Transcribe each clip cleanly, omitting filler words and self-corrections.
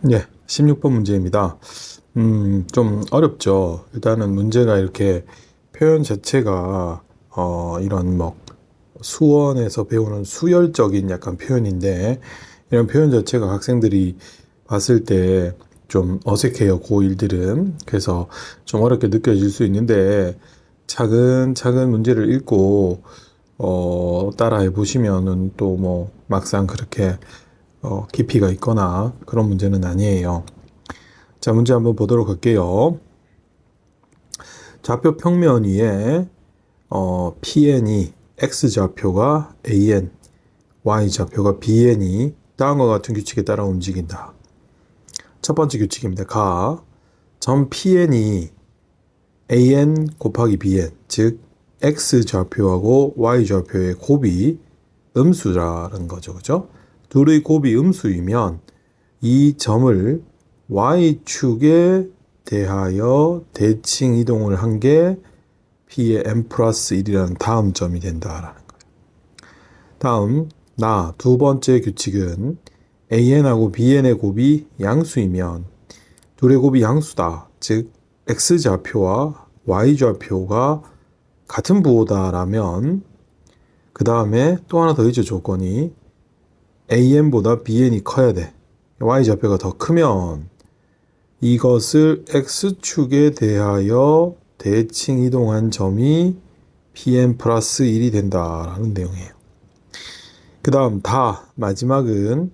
네, 16번 문제입니다. 좀 어렵죠. 일단은 문제가 이렇게 표현 자체가, 이런 뭐, 수원에서 배우는 수열적인 약간 표현인데, 이런 표현 자체가 학생들이 봤을 때 좀 어색해요, 고1들은. 그래서 좀 어렵게 느껴질 수 있는데, 차근차근 문제를 읽고, 따라해 보시면은 또 뭐, 막상 그렇게, 깊이가 있거나 그런 문제는 아니에요. 자, 문제 한번 보도록 할게요. 좌표 평면 위에 PN이 X좌표가 AN, Y좌표가 BN이 다음과 같은 규칙에 따라 움직인다. 첫 번째 규칙입니다. 점 PN이 AN 곱하기 BN, 즉 X좌표하고 Y좌표의 곱이 음수라는 거죠. 그죠? 둘의 곱이 음수이면 이 점을 Y축에 대하여 대칭 이동을 한 게 P의 n 플러스 1이라는 다음 점이 된다라는 거예요. 다음, 두 번째 규칙은 AN하고 BN의 곱이 양수이면 둘의 곱이 양수다. 즉, X좌표와 Y좌표가 같은 부호다라면 그 다음에 또 하나 더 있죠, 조건이. AN보다 BN이 커야 돼. Y좌표가 더 크면 이것을 X축에 대하여 대칭 이동한 점이 Pn 플러스 1이 된다라는 내용이에요. 그 다음 마지막은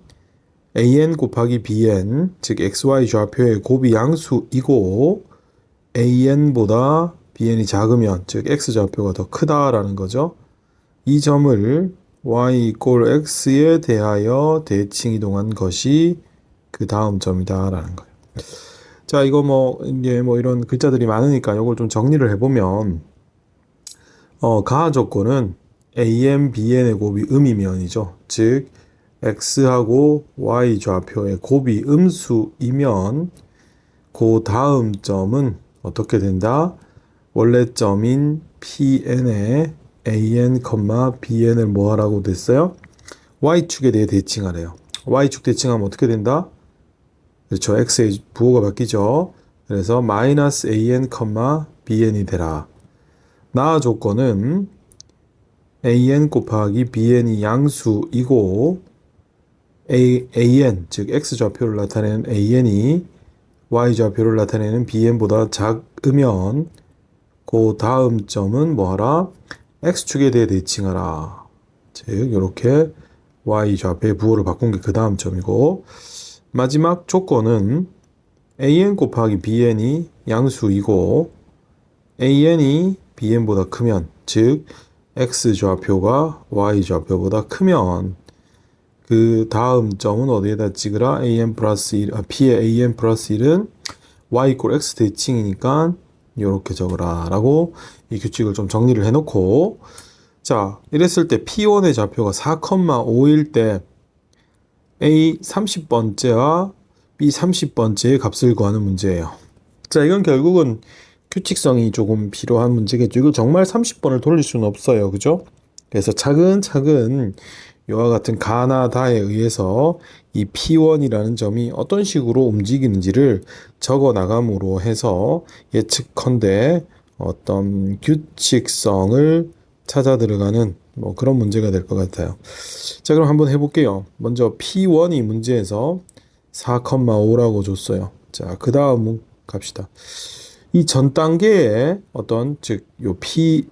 AN 곱하기 BN, 즉 XY 좌표의 곱이 양수이고 AN보다 BN이 작으면, 즉 X좌표가 더 크다라는 거죠. 이 점을 Y 이꼴 X에 대하여 대칭 이동한 것이 그 다음 점이다라는 거예요. 자, 이거 이제 이런 글자들이 많으니까 이걸 좀 정리를 해보면, 가하 조건은 AM, BN의 곱이 음이면이죠. 즉, X하고 Y 좌표의 곱이 음수이면, 그 다음 점은 어떻게 된다? 원래 점인 PN에 AN, BN을 뭐 하라고 됐어요? Y축에 대해 대칭하래요. Y축 대칭하면 어떻게 된다? 그렇죠. X의 부호가 바뀌죠. 그래서 마이너스 AN, BN이 되라. 조건은 AN 곱하기 BN이 양수이고 AN, 즉 X좌표를 나타내는 AN이 Y좌표를 나타내는 BN보다 작으면 그 다음 점은 뭐하라? X축에 대해 대칭하라. 즉 이렇게 Y좌표의 부호를 바꾼 게 그 다음 점이고, 마지막 조건은 AN 곱하기 BN이 양수이고 AN이 BN보다 크면, 즉 X좌표가 Y좌표보다 크면 그 다음 점은 어디에다 찍으라? AN 플러스 1, P의 AN 플러스 1은 Y 이꼴 X 대칭이니까 이렇게 적으라 라고 이 규칙을 좀 정리를 해놓고, 자, 이랬을 때 P1의 좌표가 4,5일 때 A 30번째와 B 30번째의 값을 구하는 문제예요. 자, 이건 결국은 규칙성이 조금 필요한 문제겠죠. 이거 정말 30번을 돌릴 수는 없어요. 그죠? 그래서 차근차근 이와 같은 가나 다에 의해서 이 P1이라는 점이 어떤 식으로 움직이는지를 적어 나감으로 해서 예측컨대 어떤 규칙성을 찾아 들어가는 그런 문제가 될 것 같아요. 자, 그럼 한번 해볼게요. 먼저 P1이 문제에서 4,5라고 줬어요. 자, 그 다음 갑시다. 이 전 단계에 어떤, 즉, 요 P,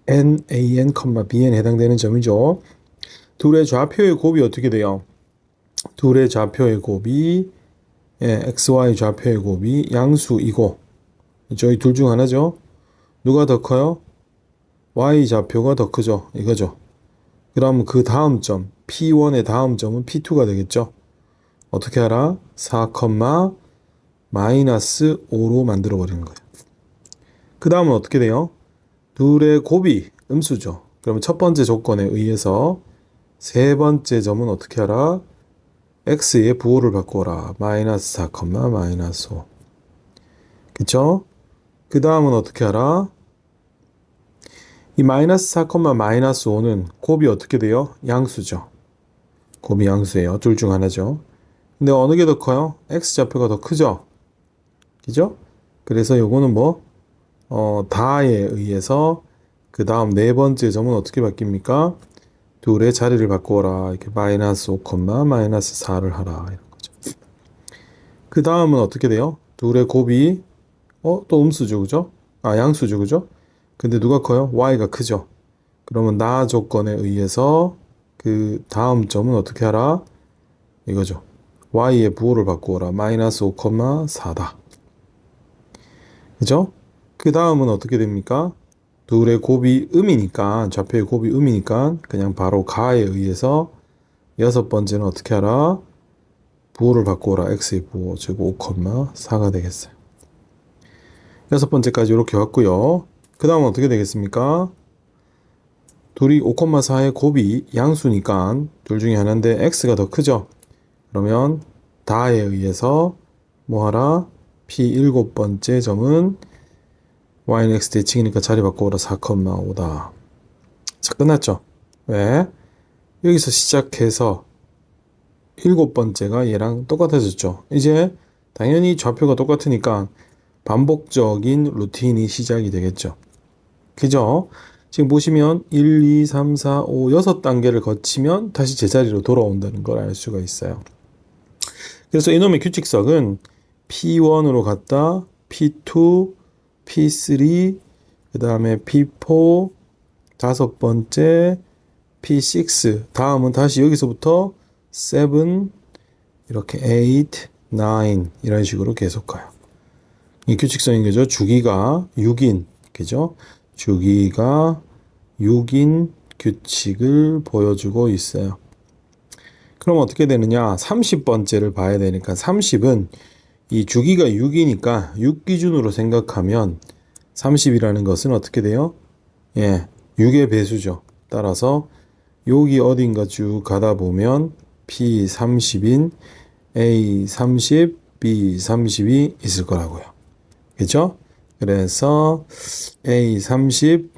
N, A, N, Bn에 해당되는 점이죠. 둘의 좌표의 곱이 어떻게 돼요? 둘의 좌표의 곱이, XY 좌표의 곱이 양수이고, 저희 둘 중 하나죠? 누가 더 커요? Y 좌표가 더 크죠? 이거죠. 그럼 그 다음 점, P1의 다음 점은 P2가 되겠죠? 어떻게 알아? 4, 마이너스 5로 만들어버리는 거예요. 그 다음은 어떻게 돼요? 둘의 곱이 음수죠. 그러면 첫 번째 조건에 의해서 세 번째 점은 어떻게 하라? X의 부호를 바꿔라. 마이너스 4, 마이너스 5. 그쵸? 그 다음은 어떻게 하라? 이 마이너스 4, 마이너스 5는 곱이 어떻게 돼요? 양수죠. 곱이 양수예요. 둘 중 하나죠. 근데 어느 게 더 커요? x좌표가 더 크죠? 그죠? 그래서 요거는 뭐 다에 의해서 그 다음 네 번째 점은 어떻게 바뀝니까? 둘의 자리를 바꾸어라. 이렇게 마이너스 5, 마이너스 4를 하라. 이런 거죠. 그 다음은 어떻게 돼요? 둘의 곱이 또 음수죠, 그죠? 양수죠, 그죠? 근데 누가 커요? y가 크죠. 그러면 나 조건에 의해서 그 다음 점은 어떻게 하라? 이거죠. y의 부호를 바꾸어라. 마이너스 5, 4다. 그죠? 그 다음은 어떻게 됩니까? 둘의 곱이 음이니까, 좌표의 곱이 음이니까 그냥 바로 가에 의해서 여섯 번째는 어떻게 하라? 부호를 바꾸어라. x의 부호, 즉 5, 4가 되겠어요. 여섯 번째까지 이렇게 왔고요. 그 다음은 어떻게 되겠습니까? 둘이 5, 4의 곱이 양수니까 둘 중에 하나인데 x가 더 크죠? 그러면 다에 의해서 뭐 하라? p 일곱 번째 점은 y는 x 대칭이니까 자리 바꿔오라. 4, 5다. 자, 끝났죠? 왜? 여기서 시작해서 일곱 번째가 얘랑 똑같아졌죠. 이제 당연히 좌표가 똑같으니까 반복적인 루틴이 시작이 되겠죠. 그죠? 지금 보시면 1, 2, 3, 4, 5, 6단계를 거치면 다시 제자리로 돌아온다는 걸 알 수가 있어요. 그래서 이놈의 규칙석은 P1으로 갔다 P2, P3, 그 다음에 P4, 다섯 번째 P6, 다음은 다시 여기서부터 7, 이렇게 8, 9 이런 식으로 계속 가요. 이 규칙성인 거죠. 주기가 6인, 그죠? 주기가 6인 규칙을 보여주고 있어요. 그럼 어떻게 되느냐? 30번째를 봐야 되니까 30은 이 주기가 6이니까 6 기준으로 생각하면 30이라는 것은 어떻게 돼요? 6의 배수죠. 따라서 여기 어딘가 쭉 가다 보면 P30인 A30, B30이 있을 거라고요. 그죠? 그래서 A30,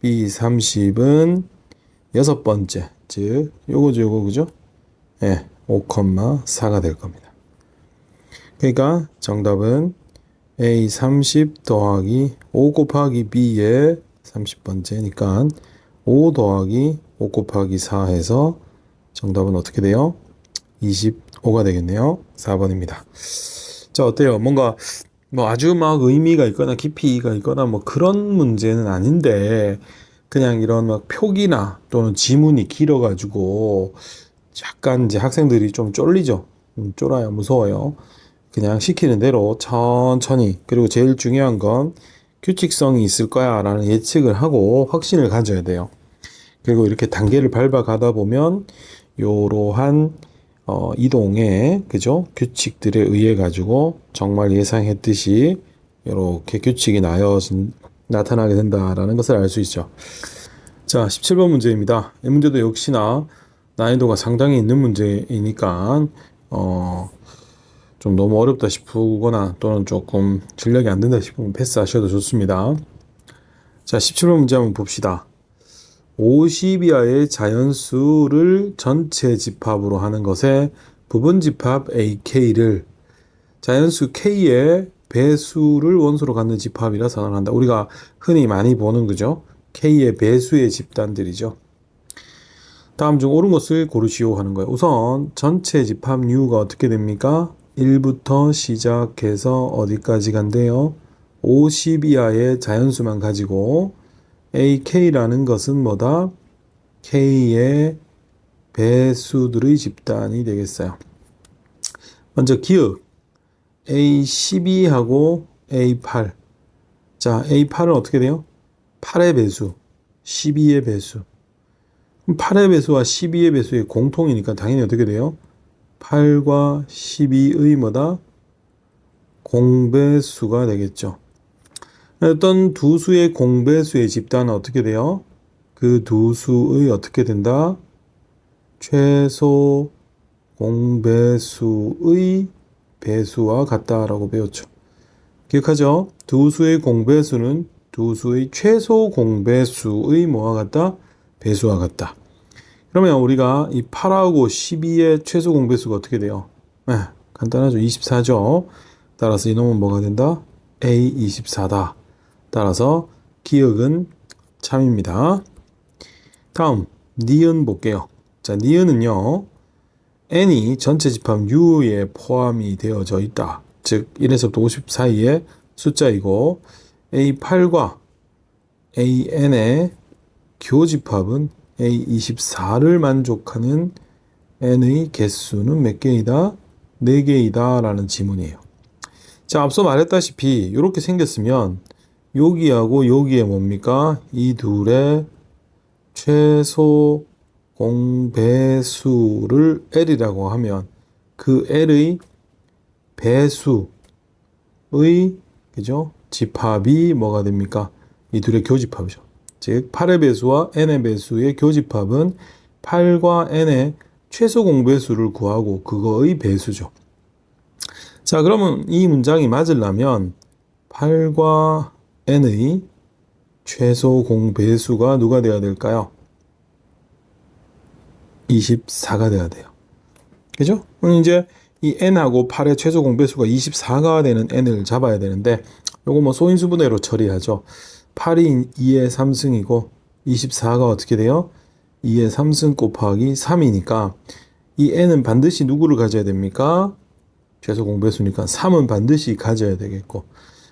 B30은 여섯 번째, 즉 요거죠, 그죠? 5, 4가 될 겁니다. 그러니까 정답은 A30 더하기 5 곱하기 B의 30번째니까 5 더하기 5 곱하기 4 해서 정답은 어떻게 돼요? 25가 되겠네요. 4번입니다. 자, 어때요? 뭔가 뭐 아주 막 의미가 있거나 깊이가 있거나 뭐 그런 문제는 아닌데 그냥 이런 막 표기나 또는 지문이 길어가지고 약간 이제 학생들이 좀 쫄리죠. 쫄아요. 무서워요. 그냥 시키는 대로 천천히, 그리고 제일 중요한 건 규칙성이 있을 거야 라는 예측을 하고 확신을 가져야 돼요. 그리고 이렇게 단계를 밟아가다 보면 요러한 이동의 그죠? 규칙들에 의해 가지고 정말 예상했듯이 이렇게 규칙이 나타나게 된다라는 것을 알 수 있죠. 자, 17번 문제입니다. 이 문제도 역시나 난이도가 상당히 있는 문제이니까 좀 너무 어렵다 싶거나 또는 조금 실력이 안 된다 싶으면 패스하셔도 좋습니다. 자, 17번 문제 한번 봅시다. 50 이하의 자연수를 전체 집합으로 하는 것에 부분 집합 AK를 자연수 K의 배수를 원소로 갖는 집합이라 선언한다. 우리가 흔히 많이 보는 거죠. K의 배수의 집단들이죠. 다음 중 옳은 것을 고르시오 하는 거예요. 우선 전체 집합 U가 어떻게 됩니까? 1부터 시작해서 어디까지 간대요? 50 이하의 자연수만 가지고 AK라는 것은 뭐다? K의 배수들의 집단이 되겠어요. 먼저 기억 A12하고 A8. 자, A8은 어떻게 돼요? 8의 배수, 12의 배수. 8의 배수와 12의 배수의 공통이니까 당연히 어떻게 돼요? 8과 12의 뭐다? 공배수가 되겠죠. 어떤 두 수의 공배수의 집단은 어떻게 돼요? 그 두 수의 어떻게 된다? 최소 공배수의 배수와 같다라고 배웠죠. 기억하죠? 두 수의 공배수는 두 수의 최소 공배수의 뭐와 같다? 배수와 같다. 그러면 우리가 이 8하고 12의 최소 공배수가 어떻게 돼요? 네, 간단하죠. 24죠. 따라서 이놈은 뭐가 된다? A24다. 따라서 기억은 참입니다. 다음 니은 볼게요. 자, 니은은요. n이 전체 집합 U에 포함이 되어져 있다. 즉 1에서부터 50 사이의 숫자이고 A8과 AN의 교집합은 A24를 만족하는 n의 개수는 몇 개이다? 4개이다 라는 지문이에요. 자, 앞서 말했다시피 이렇게 생겼으면 여기하고 여기에 뭡니까? 이 둘의 최소 공배수를 L이라고 하면 그 L의 배수의 그죠? 집합이 뭐가 됩니까? 이 둘의 교집합이죠. 즉 8의 배수와 n의 배수의 교집합은 8과 n의 최소 공배수를 구하고 그거의 배수죠. 자, 그러면 이 문장이 맞으려면 8과 n의 최소 공배수가 누가 돼야 될까요? 24가 돼야 돼요. 그죠? 그럼 이제 이 n하고 8의 최소 공배수가 24가 되는 n을 잡아야 되는데 요거 뭐 소인수분해로 처리하죠. 8이 2의 3승이고 24가 어떻게 돼요? 2의 3승 곱하기 3이니까 이 n은 반드시 누구를 가져야 됩니까? 최소 공배수니까 3은 반드시 가져야 되겠고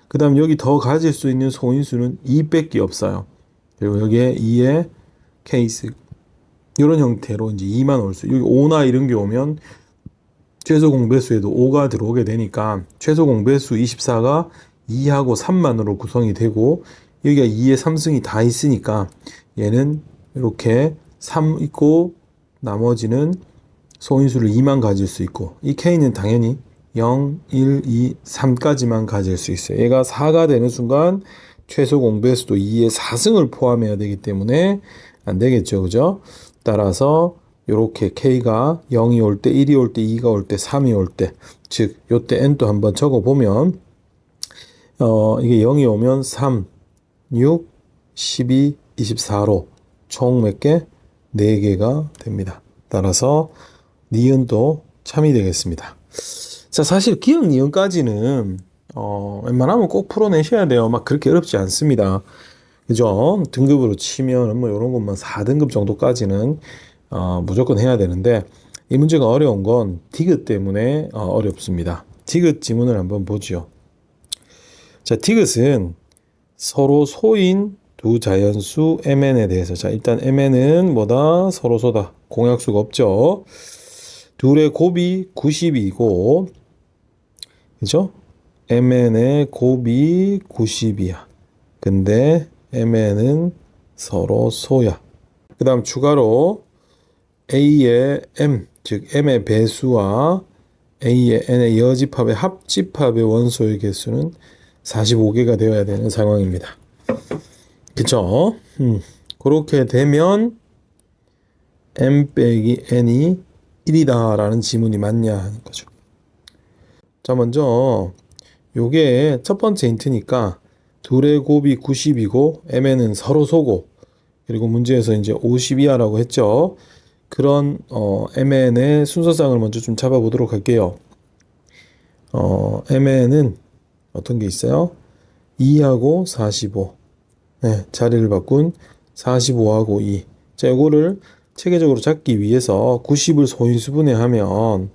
그 다음 여기 더 가질 수 있는 소인수는 2밖에 없어요. 그리고 여기에 2의 케이스 이런 형태로 이제 2만 올 수, 여기 5나 이런 게 오면 최소 공배수에도 5가 들어오게 되니까 최소 공배수 24가 2하고 3만으로 구성이 되고 여기가 2의 3승이 다 있으니까 얘는 이렇게 3 있고 나머지는 소인수를 2만 가질 수 있고 이 K는 당연히 0, 1, 2, 3까지만 가질 수 있어요. 얘가 4가 되는 순간 최소 공배수도 2의 4승을 포함해야 되기 때문에 안 되겠죠. 그죠? 따라서 이렇게 K가 0이 올 때, 1이 올 때, 2가 올 때, 3이 올 때, 즉 요때 N도 한번 적어보면 이게 0이 오면 3, 6, 12, 24로 총 몇 개? 4개가 됩니다. 따라서 니은도 참이 되겠습니다. 자, 사실 기억 니은까지는 웬만하면 꼭 풀어내셔야 돼요. 막 그렇게 어렵지 않습니다. 그죠? 등급으로 치면 뭐 이런 것만 4등급 정도까지는 무조건 해야 되는데 이 문제가 어려운 건 디귿 때문에 어렵습니다. 디귿 지문을 한번 보죠. 자, 디귿은 서로 소인 두 자연수 mn에 대해서 자, 일단 mn은 뭐다? 서로 소다. 공약수가 없죠. 둘의 곱이 90이고 그죠? mn의 곱이 90이야. 근데 mn은 서로 소야. 그 다음 추가로 a의 m, 즉 m의 배수와 a의 n의 여집합의 합집합의 원소의 개수는 45개가 되어야 되는 상황입니다. 그쵸? 그렇게 되면 m 빼기 n이 1이다 라는 지문이 맞냐 하는 거죠. 자, 먼저 요게 첫 번째 힌트니까 둘의 곱이 90이고 mn은 서로 소고 그리고 문제에서 이제 50이야라고 했죠. 그런 mn의 순서상을 먼저 좀 잡아보도록 할게요. mn은 어떤 게 있어요? 2하고 45 네, 자리를 바꾼 45하고 2 자, 요거를 체계적으로 잡기 위해서 90을 소인수분해하면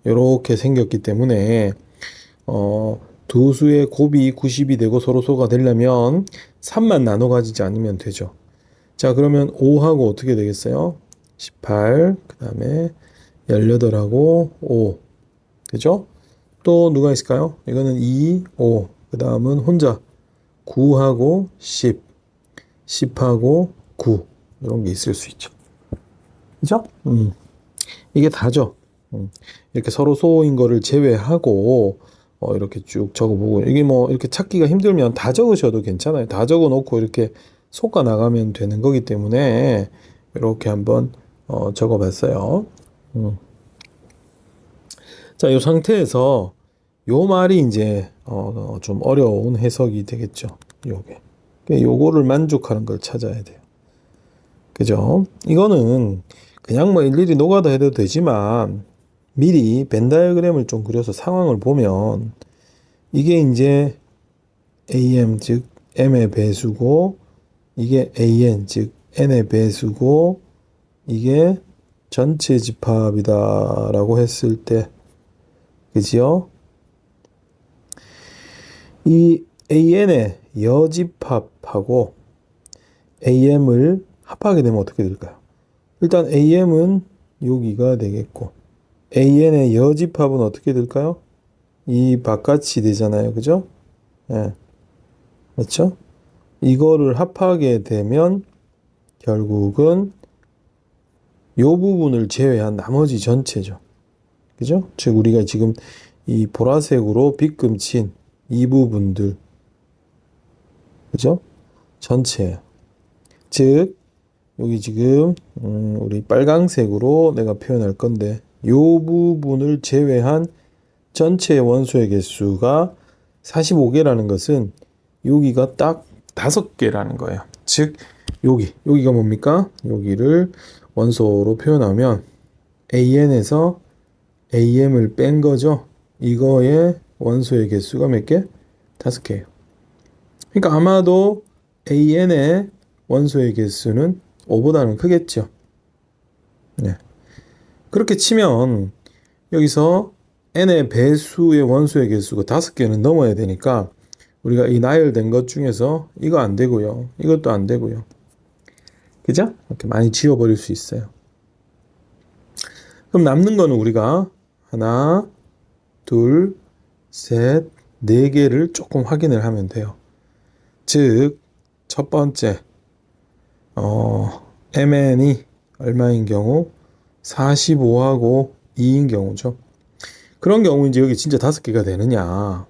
이렇게 생겼기 때문에 두 수의 곱이 90이 되고 서로 소가 되려면 3만 나눠 가지지 않으면 되죠. 자, 그러면 5하고 어떻게 되겠어요? 18, 그 다음에 18하고 5 되죠? 또 누가 있을까요? 이거는 2, 5 그 다음은 혼자 9하고 10 10하고 9 이런 게 있을 수 있죠. 그죠? 이게 다죠. 이렇게 서로 소인 거를 제외하고 이렇게 쭉 적어보고 이게 뭐 이렇게 찾기가 힘들면 다 적으셔도 괜찮아요. 다 적어놓고 이렇게 솎아 나가면 되는 거기 때문에 이렇게 한번 적어봤어요. 자, 이 상태에서 요 말이 이제 좀 어려운 해석이 되겠죠. 요게 요거를 만족하는 걸 찾아야 돼요. 그죠? 이거는 그냥 뭐 일일이 노가다 해도 되지만 미리 벤 다이어그램을 좀 그려서 상황을 보면 이게 이제 AM 즉 M의 배수고 이게 AN 즉 N의 배수고 이게 전체 집합이다라고 했을 때 그지요? 이 AN의 여집합하고 AM을 합하게 되면 어떻게 될까요? 일단 AM은 여기가 되겠고 AN의 여집합은 어떻게 될까요? 이 바깥이 되잖아요. 그죠? 예. 맞죠? 이거를 합하게 되면 결국은 요 부분을 제외한 나머지 전체죠. 그죠? 즉 우리가 지금 이 보라색으로 빗금친 이 부분들 그죠? 전체예요. 즉 여기 지금 우리 빨강색으로 내가 표현할 건데 요 부분을 제외한 전체 원소의 개수가 45개라는 것은 여기가 딱 5개라는 거예요. 즉 여기가 뭡니까? 여기를 원소로 표현하면 AN에서 AM을 뺀 거죠. 이거의 원소의 개수가 몇 개? 5개예요. 그러니까 아마도 AN의 원소의 개수는 5보다는 크겠죠. 네. 그렇게 치면 여기서 N의 배수의 원소의 개수가 5개는 넘어야 되니까 우리가 이 나열된 것 중에서 이거 안 되고요. 이것도 안 되고요. 그죠? 이렇게 많이 지워버릴 수 있어요. 그럼 남는 거는 우리가 하나, 둘, 셋, 4개를 조금 확인을 하면 돼요. 즉, 첫 번째, MN이 얼마인 경우? 45하고 2인 경우죠. 그런 경우 이제 여기 진짜 5개가 되느냐.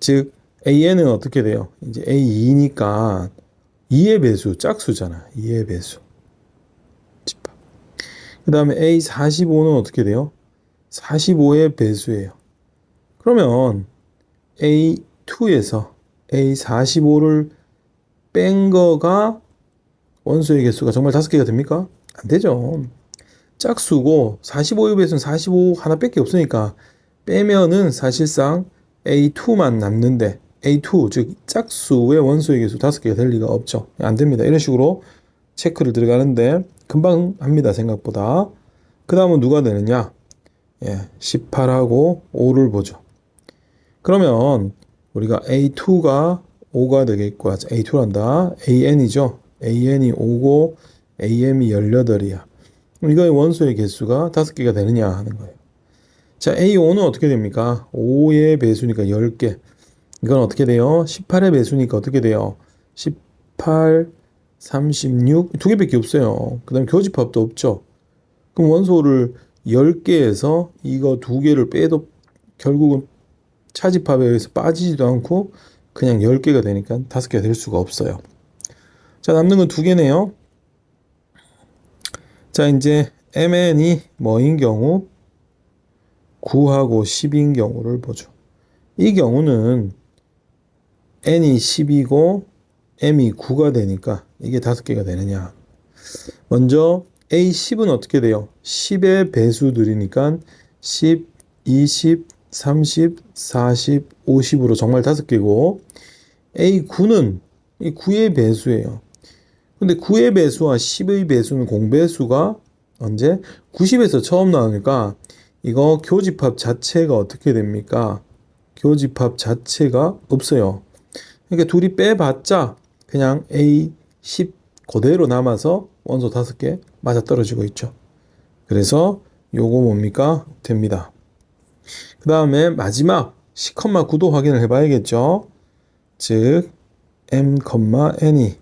즉, AN은 어떻게 돼요? 이제 A2니까 2의 배수, 짝수잖아. 2의 배수. 집합. 그 다음에 A45는 어떻게 돼요? 45의 배수예요. 그러면 A2에서 A45를 뺀 거가 원소의 개수가 정말 5개가 됩니까? 안 되죠. 짝수고 45의 배수는 45 하나밖에 없으니까 빼면은 사실상 A2만 남는데 A2 즉 짝수의 원소의 개수 5개가 될 리가 없죠. 안 됩니다. 이런 식으로 체크를 들어가는데 금방 합니다. 생각보다. 그 다음은 누가 되느냐? 18하고 5를 보죠. 그러면 우리가 A2가 5가 되겠고 A2란다. AN이죠. AN이 5고 AM이 18이야. 이거의 원소의 개수가 5개가 되느냐 하는 거예요. 자, A5는 어떻게 됩니까? 5의 배수니까 10개. 이건 어떻게 돼요? 18의 배수니까 어떻게 돼요? 18, 36, 2개밖에 없어요. 그 다음에 교집합도 없죠. 그럼 원소를 10개에서 이거 2개를 빼도 결국은 차집합에 의해서 빠지지도 않고 그냥 10개가 되니까 5개가 될 수가 없어요. 자, 남는 건 2개네요. 자, 이제 MN이 뭐인 경우? 9하고 10인 경우를 보죠. 이 경우는 N이 10이고 M이 9가 되니까 이게 5개가 되느냐. 먼저 A10은 어떻게 돼요? 10의 배수들이니까 10, 20, 30, 40, 50으로 정말 5개고 A9는 이 9의 배수예요. 근데 9의 배수와 10의 배수는 공배수가 언제? 90에서 처음 나오니까 이거 교집합 자체가 어떻게 됩니까? 교집합 자체가 없어요. 그러니까 둘이 빼봤자 그냥 A10 그대로 남아서 원소 5개 맞아떨어지고 있죠. 그래서 요거 뭡니까? 됩니다. 그 다음에 마지막 10,9도 확인을 해봐야겠죠. 즉 M,N이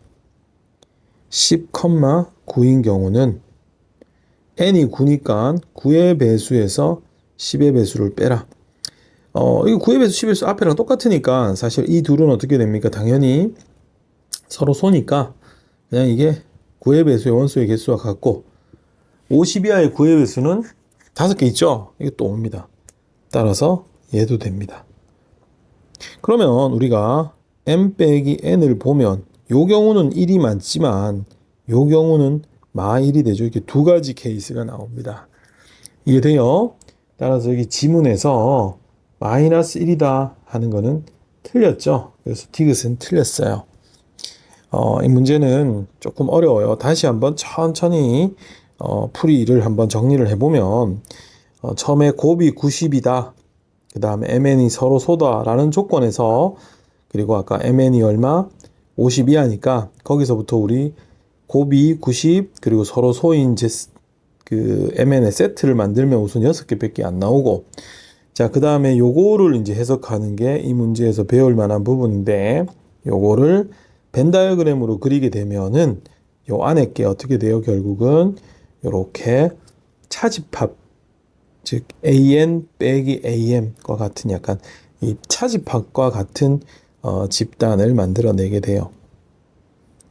10,9인 경우는 N이 9니까 9의 배수에서 10의 배수를 빼라. 이거 9의 배수, 10의 배수 앞에랑 똑같으니까 사실 이 둘은 어떻게 됩니까? 당연히 서로 소니까 그냥 이게 9의 배수의 원소의 개수와 같고 50 이하의 9의 배수는 5개 있죠? 이게 또 옵니다. 따라서 얘도 됩니다. 그러면 우리가 M 빼기 N을 보면 요 경우는 1이 많지만 요 경우는 마 1이 되죠. 이렇게 2가지 케이스가 나옵니다. 이해돼요? 따라서 여기 지문에서 마이너스 1이다 하는 거는 틀렸죠. 그래서 디귿은 틀렸어요. 이 문제는 조금 어려워요. 다시 한번 천천히 풀이를 한번 정리를 해보면 처음에 곱이 90이다. 그 다음에 mn이 서로 소다라는 조건에서 그리고 아까 mn이 얼마? 52 하니까 거기서부터 우리 곱이 90 그리고 서로 소인 그 mn의 세트를 만들면 우선 6개밖에 안 나오고 자, 그 다음에 요거를 이제 해석하는 게 이 문제에서 배울 만한 부분인데 요거를 벤 다이어그램으로 그리게 되면은 요 안에 게 어떻게 돼요? 결국은 요렇게 차집합 즉 AN 빼기 AM과 같은 약간 이 차집합과 같은 집단을 만들어내게 돼요.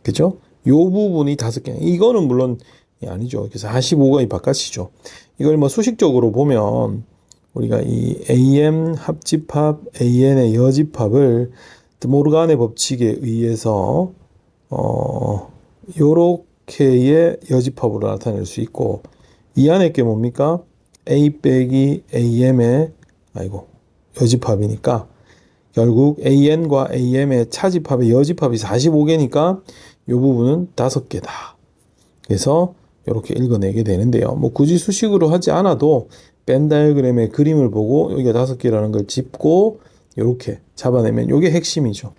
그죠? 요 부분이 5개. 이거는 물론 아니죠. 그래서 45가 이 바깥이죠. 이걸 뭐 수식적으로 보면 우리가 이 AM 합집합, AN의 여집합을 드모르간의 법칙에 의해서 요렇게의 여집합으로 나타낼 수 있고 이 안에 게 뭡니까? A 빼기 AM의 여집합이니까 결국 AN과 AM의 차집합의 여집합이 45개니까 요 부분은 5개다. 그래서 이렇게 읽어내게 되는데요. 뭐 굳이 수식으로 하지 않아도 벤 다이어그램의 그림을 보고 여기가 5개라는 걸 짚고 이렇게 잡아내면 이게 핵심이죠.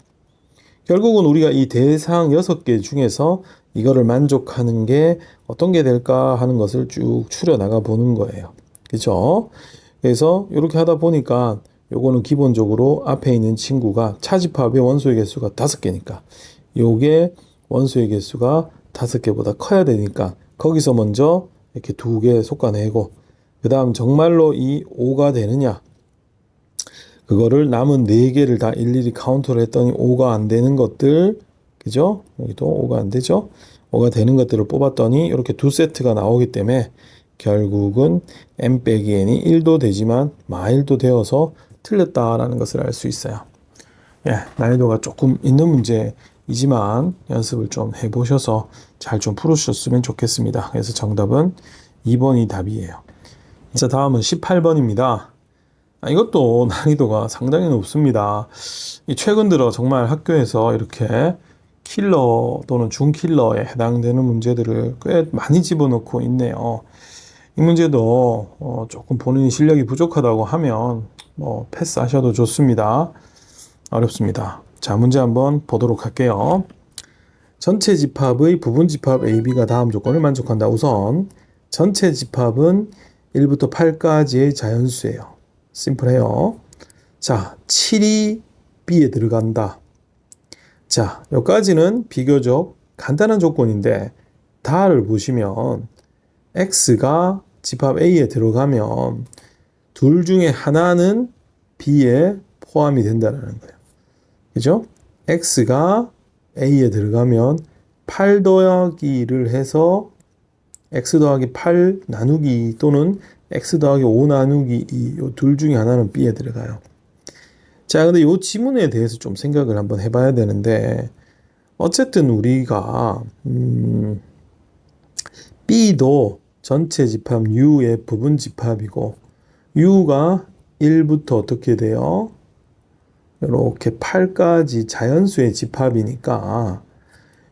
결국은 우리가 이 대상 6개 중에서 이거를 만족하는 게 어떤 게 될까 하는 것을 쭉 추려 나가 보는 거예요. 그죠? 그래서 이렇게 하다 보니까 요거는 기본적으로 앞에 있는 친구가 차집합의 원소의 개수가 5개니까 요게 원소의 개수가 5개보다 커야 되니까 거기서 먼저 이렇게 2개 솎아내고 그 다음 정말로 이 5가 되느냐 그거를 남은 4개를 다 일일이 카운트를 했더니 5가 안 되는 것들 그죠? 여기도 5가 안 되죠? 5가 되는 것들을 뽑았더니 이렇게 2세트가 나오기 때문에 결국은 m 빼기 n이 1도 되지만 마1도 되어서 틀렸다라는 것을 알 수 있어요. 예, 난이도가 조금 있는 문제이지만 연습을 좀 해보셔서 잘 좀 풀으셨으면 좋겠습니다. 그래서 정답은 2번이 답이에요. 자, 다음은 18번입니다. 이것도 난이도가 상당히 높습니다. 최근 들어 정말 학교에서 이렇게 킬러 또는 중킬러에 해당되는 문제들을 꽤 많이 집어넣고 있네요. 이 문제도 조금 본인이 실력이 부족하다고 하면 뭐 패스하셔도 좋습니다. 어렵습니다. 자, 문제 한번 보도록 할게요. 전체 집합의 부분 집합 AB가 다음 조건을 만족한다. 우선 전체 집합은 1부터 8까지의 자연수예요. 심플해요. 자, 7이 B에 들어간다. 자, 여기까지는 비교적 간단한 조건인데 다를 보시면 X가 집합 A에 들어가면 둘 중에 하나는 B에 포함이 된다는 거예요. 그죠? X가 A에 들어가면 8 더하기를 해서 X 더하기 8 나누기 또는 X 더하기 5 나누기 2 요 둘 중에 하나는 B에 들어가요. 자, 근데 요 지문에 대해서 좀 생각을 한번 해봐야 되는데 어쨌든 우리가 B도 전체 집합 U의 부분 집합이고 U가 1부터 어떻게 돼요? 이렇게 8까지 자연수의 집합이니까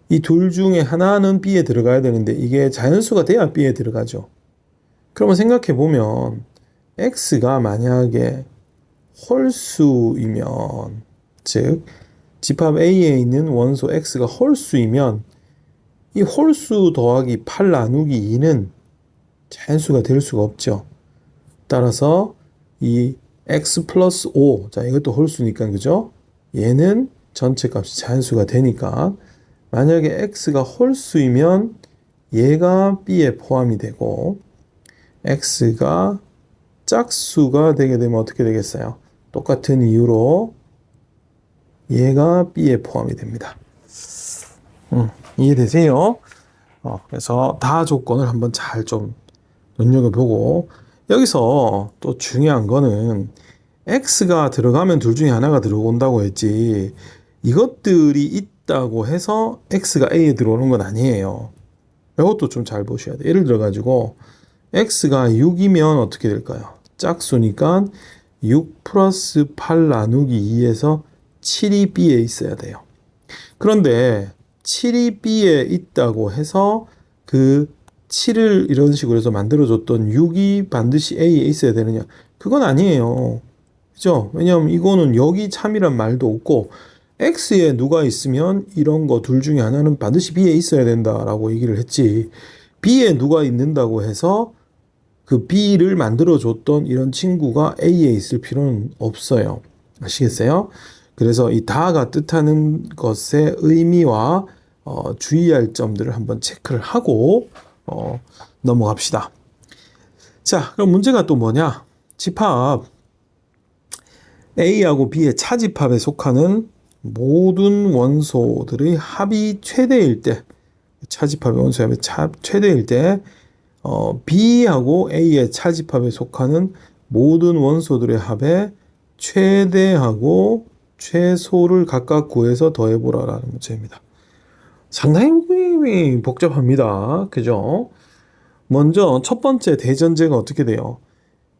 이 둘 중에 하나는 B에 들어가야 되는데 이게 자연수가 돼야 B에 들어가죠. 그러면 생각해 보면 X가 만약에 홀수이면 즉 집합 A에 있는 원소 X가 홀수이면 이 홀수 더하기 8 나누기 2는 자연수가 될 수가 없죠. 따라서 이 X 플러스 5, 자 이것도 홀수니까 그죠? 얘는 전체 값이 자연수가 되니까 만약에 X가 홀수이면 얘가 B에 포함이 되고 X가 짝수가 되게 되면 어떻게 되겠어요? 똑같은 이유로 얘가 B에 포함이 됩니다. 이해되세요? 그래서 다 조건을 한번 잘 좀 눈여겨보고 여기서 또 중요한 거는 X가 들어가면 둘 중에 하나가 들어온다고 했지 이것들이 있다고 해서 X가 A에 들어오는 건 아니에요. 이것도 좀 잘 보셔야 돼요. 예를 들어 가지고 X가 6이면 어떻게 될까요? 짝수니까 6 플러스 8 나누기 2에서 7이 B에 있어야 돼요. 그런데 7이 B에 있다고 해서 그 7을 이런 식으로 해서 만들어줬던 6이 반드시 A에 있어야 되느냐? 그건 아니에요. 그죠? 왜냐하면 이거는 여기 참이란 말도 없고 X에 누가 있으면 이런 거 둘 중에 하나는 반드시 B에 있어야 된다라고 얘기를 했지. B에 누가 있는다고 해서 그 B를 만들어줬던 이런 친구가 A에 있을 필요는 없어요. 아시겠어요? 그래서 이 다가 뜻하는 것의 의미와 주의할 점들을 한번 체크를 하고 넘어갑시다. 자, 그럼 문제가 또 뭐냐? 집합 A하고 B의 차집합에 속하는 모든 원소들의 합이 최대일 때, 차집합의 원소의 합이 최대일 때 B하고 A의 차집합에 속하는 모든 원소들의 합의 최대하고 최소를 각각 구해서 더해보라라는 문제입니다. 상당히 복잡합니다. 그죠? 먼저 첫 번째 대전제가 어떻게 돼요?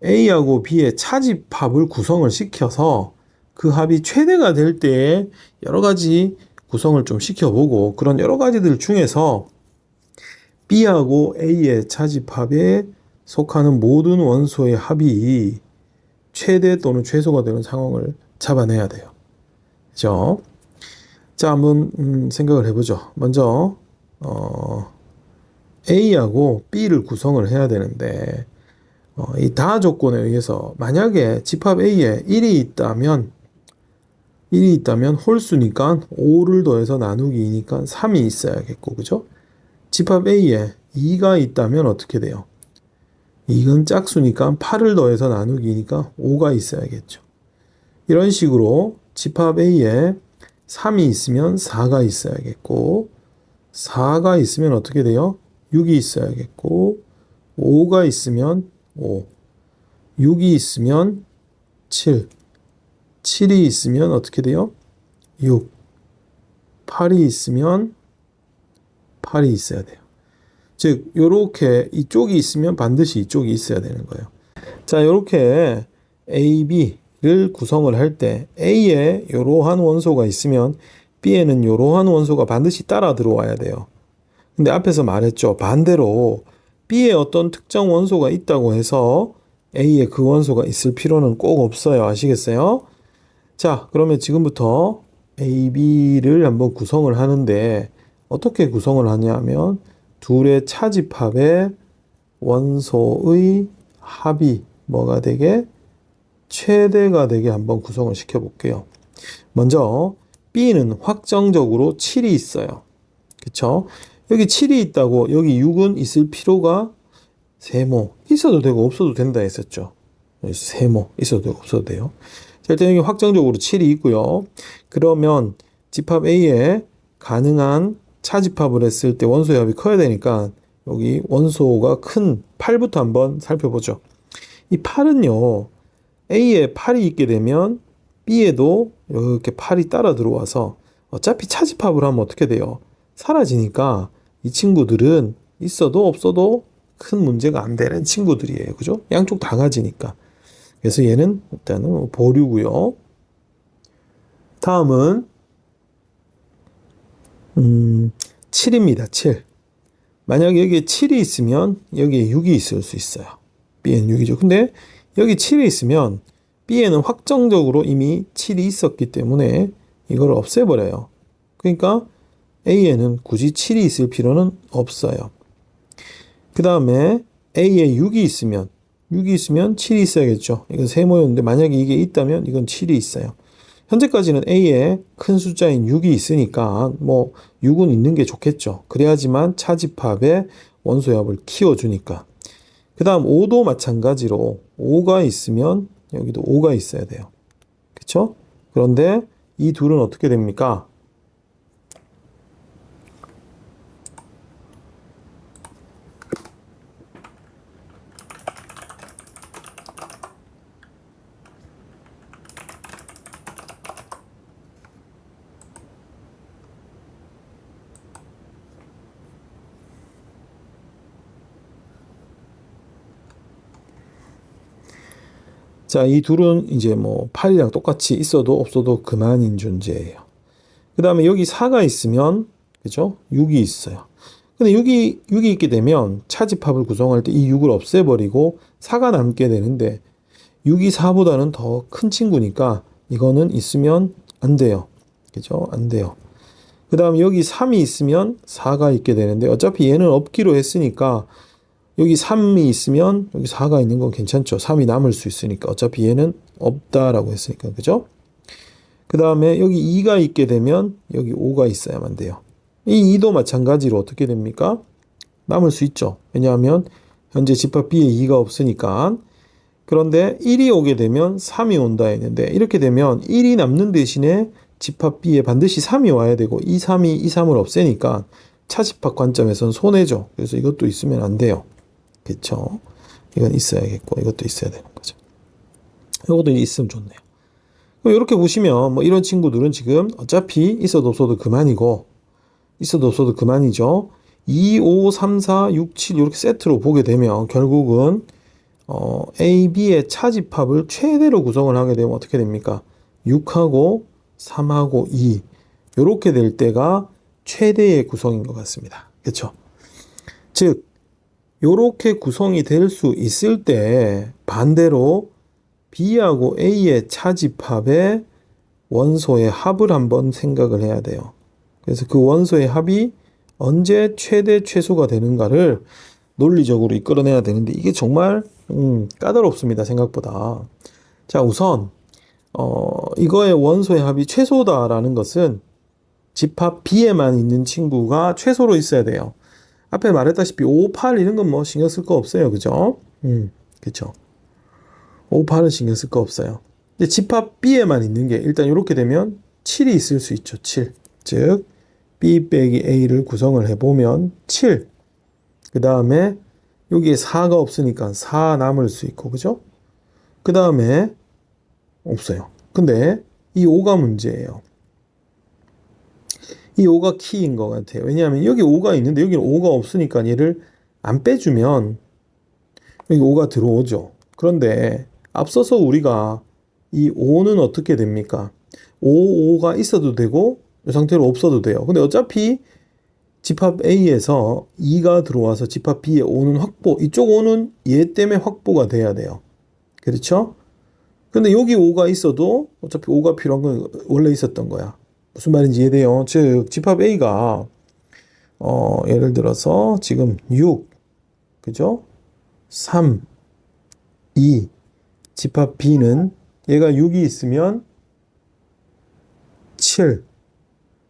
A하고 B의 차집합을 구성을 시켜서 그 합이 최대가 될 때 여러 가지 구성을 좀 시켜보고 그런 여러 가지들 중에서 B하고 A의 차집합에 속하는 모든 원소의 합이 최대 또는 최소가 되는 상황을 잡아내야 돼요. 그죠? 자, 한번 생각을 해보죠. 먼저 A하고 B를 구성을 해야 되는데 이 다 조건에 의해서 만약에 집합 A에 1이 있다면 홀수니까 5를 더해서 나누기 2니까 3이 있어야겠고, 그죠? 집합 A에 2가 있다면 어떻게 돼요? 이건 짝수니까 8을 더해서 나누기 2니까 5가 있어야겠죠. 이런 식으로 집합 A에 3이 있으면 4가 있어야겠고, 4가 있으면 어떻게 돼요? 6이 있어야겠고, 5가 있으면 5, 6이 있으면 7, 7이 있으면 어떻게 돼요? 6, 8이 있으면 8이 있어야 돼요. 즉, 요렇게 이쪽이 있으면 반드시 이쪽이 있어야 되는 거예요. 자, 요렇게 A, B를 구성을 할 때 A에 요러한 원소가 있으면 B에는 요러한 원소가 반드시 따라 들어와야 돼요. 근데 앞에서 말했죠. 반대로 B에 어떤 특정 원소가 있다고 해서 A에 그 원소가 있을 필요는 꼭 없어요. 아시겠어요? 자, 그러면 지금부터 A, B를 한번 구성을 하는데 어떻게 구성을 하냐면 둘의 차집합의 원소의 합이 뭐가 되게 최대가 되게 한번 구성을 시켜 볼게요. 먼저 B는 확정적으로 7이 있어요. 그쵸? 여기 7이 있다고 여기 6은 있을 필요가 세모 있어도 되고 없어도 된다 했었죠. 세모 있어도 되고 없어도 돼요. 자, 일단 여기 확정적으로 7이 있고요. 그러면 집합 A에 가능한 차집합을 했을 때 원소의 합이 커야 되니까 여기 원소가 큰 8부터 한번 살펴보죠. 이 8은요. A에 8이 있게 되면 B에도 이렇게 8이 따라 들어와서 어차피 차집합을 하면 어떻게 돼요? 사라지니까 이 친구들은 있어도 없어도 큰 문제가 안 되는 친구들이에요. 그죠? 양쪽 다 가지니까. 그래서 얘는 일단은 보류고요. 다음은 7입니다. 7. 만약에 여기에 7이 있으면 여기에 6이 있을 수 있어요. B에는 6이죠. 근데 여기 7이 있으면 B에는 확정적으로 이미 7이 있었기 때문에 이걸 없애버려요. 그러니까 A에는 굳이 7이 있을 필요는 없어요. 그 다음에 A에 6이 있으면 7이 있어야겠죠. 이건 세모였는데 만약에 이게 있다면 이건 7이 있어요. 현재까지는 A에 큰 숫자인 6이 있으니까 뭐 6은 있는 게 좋겠죠. 그래야지만 차집합의 원소의 합을 키워주니까. 그 다음 5도 마찬가지로 5가 있으면 여기도 5가 있어야 돼요. 그쵸? 그런데 이 둘은 어떻게 됩니까? 자, 이 둘은 이제 뭐 8이랑 똑같이 있어도 없어도 그만인 존재예요. 그 다음에 여기 4가 있으면, 그죠? 6이 있어요. 근데 6이 있게 되면 차집합을 구성할 때 이 6을 없애버리고 4가 남게 되는데 6이 4보다는 더 큰 친구니까 이거는 있으면 안 돼요. 그죠? 안 돼요. 그 다음 여기 3이 있으면 4가 있게 되는데 어차피 얘는 없기로 했으니까 여기 3이 있으면 여기 4가 있는 건 괜찮죠. 3이 남을 수 있으니까 어차피 얘는 없다라고 했으니까. 그죠? 그 다음에 여기 2가 있게 되면 여기 5가 있어야만 돼요. 이 2도 마찬가지로 어떻게 됩니까? 남을 수 있죠. 왜냐하면 현재 집합 B에 2가 없으니까. 그런데 1이 오게 되면 3이 온다 했는데 이렇게 되면 1이 남는 대신에 집합 B에 반드시 3이 와야 되고 이 3이 이 3을 없애니까 차집합 관점에서는 손해죠. 그래서 이것도 있으면 안 돼요. 그렇죠? 이건 있어야겠고 이것도 있어야 되는 거죠. 이것도 있으면 좋네요. 이렇게 보시면 뭐 이런 친구들은 지금 어차피 있어도 없어도 그만이고 있어도 없어도 그만이죠. 2, 5, 3, 4, 6, 7 이렇게 세트로 보게 되면 결국은 A, B의 차집합을 최대로 구성을 하게 되면 어떻게 됩니까? 6하고 3하고 2 이렇게 될 때가 최대의 구성인 것 같습니다. 그렇죠? 즉 이렇게 구성이 될 수 있을 때 반대로 B하고 A의 차집합의 원소의 합을 한번 생각을 해야 돼요. 그래서 그 원소의 합이 언제 최대 최소가 되는가를 논리적으로 이끌어내야 되는데 이게 정말 까다롭습니다. 생각보다. 자, 우선 이거의 원소의 합이 최소다라는 것은 집합 B에만 있는 친구가 최소로 있어야 돼요. 앞에 말했다시피 5, 8 이런 건 뭐 신경 쓸 거 없어요. 그죠? 그쵸. 5, 8은 신경 쓸 거 없어요. 근데 집합 B에만 있는 게 일단 이렇게 되면 7이 있을 수 있죠. 7. 즉 B 빼기 A를 구성을 해보면 7. 그 다음에 여기에 4가 없으니까 4 남을 수 있고 그죠? 그 다음에 없어요. 근데 이 5가 문제예요. 이 5가 키인 것 같아요. 왜냐하면 여기 5가 있는데 여기는 5가 없으니까 얘를 안 빼주면 여기 5가 들어오죠. 그런데 앞서서 우리가 이 5는 어떻게 됩니까? 5가 있어도 되고 이 상태로 없어도 돼요. 근데 어차피 집합 A에서 2가 들어와서 집합 B의 5는 확보, 이쪽 5는 얘 때문에 확보가 돼야 돼요. 그렇죠? 근데 여기 5가 있어도 어차피 5가 필요한 건 원래 있었던 거야. 무슨 말인지 이해돼요? 즉 집합 A가 예를 들어서 지금 6, 그죠? 3, 2, 집합 B는 얘가 6이 있으면 7,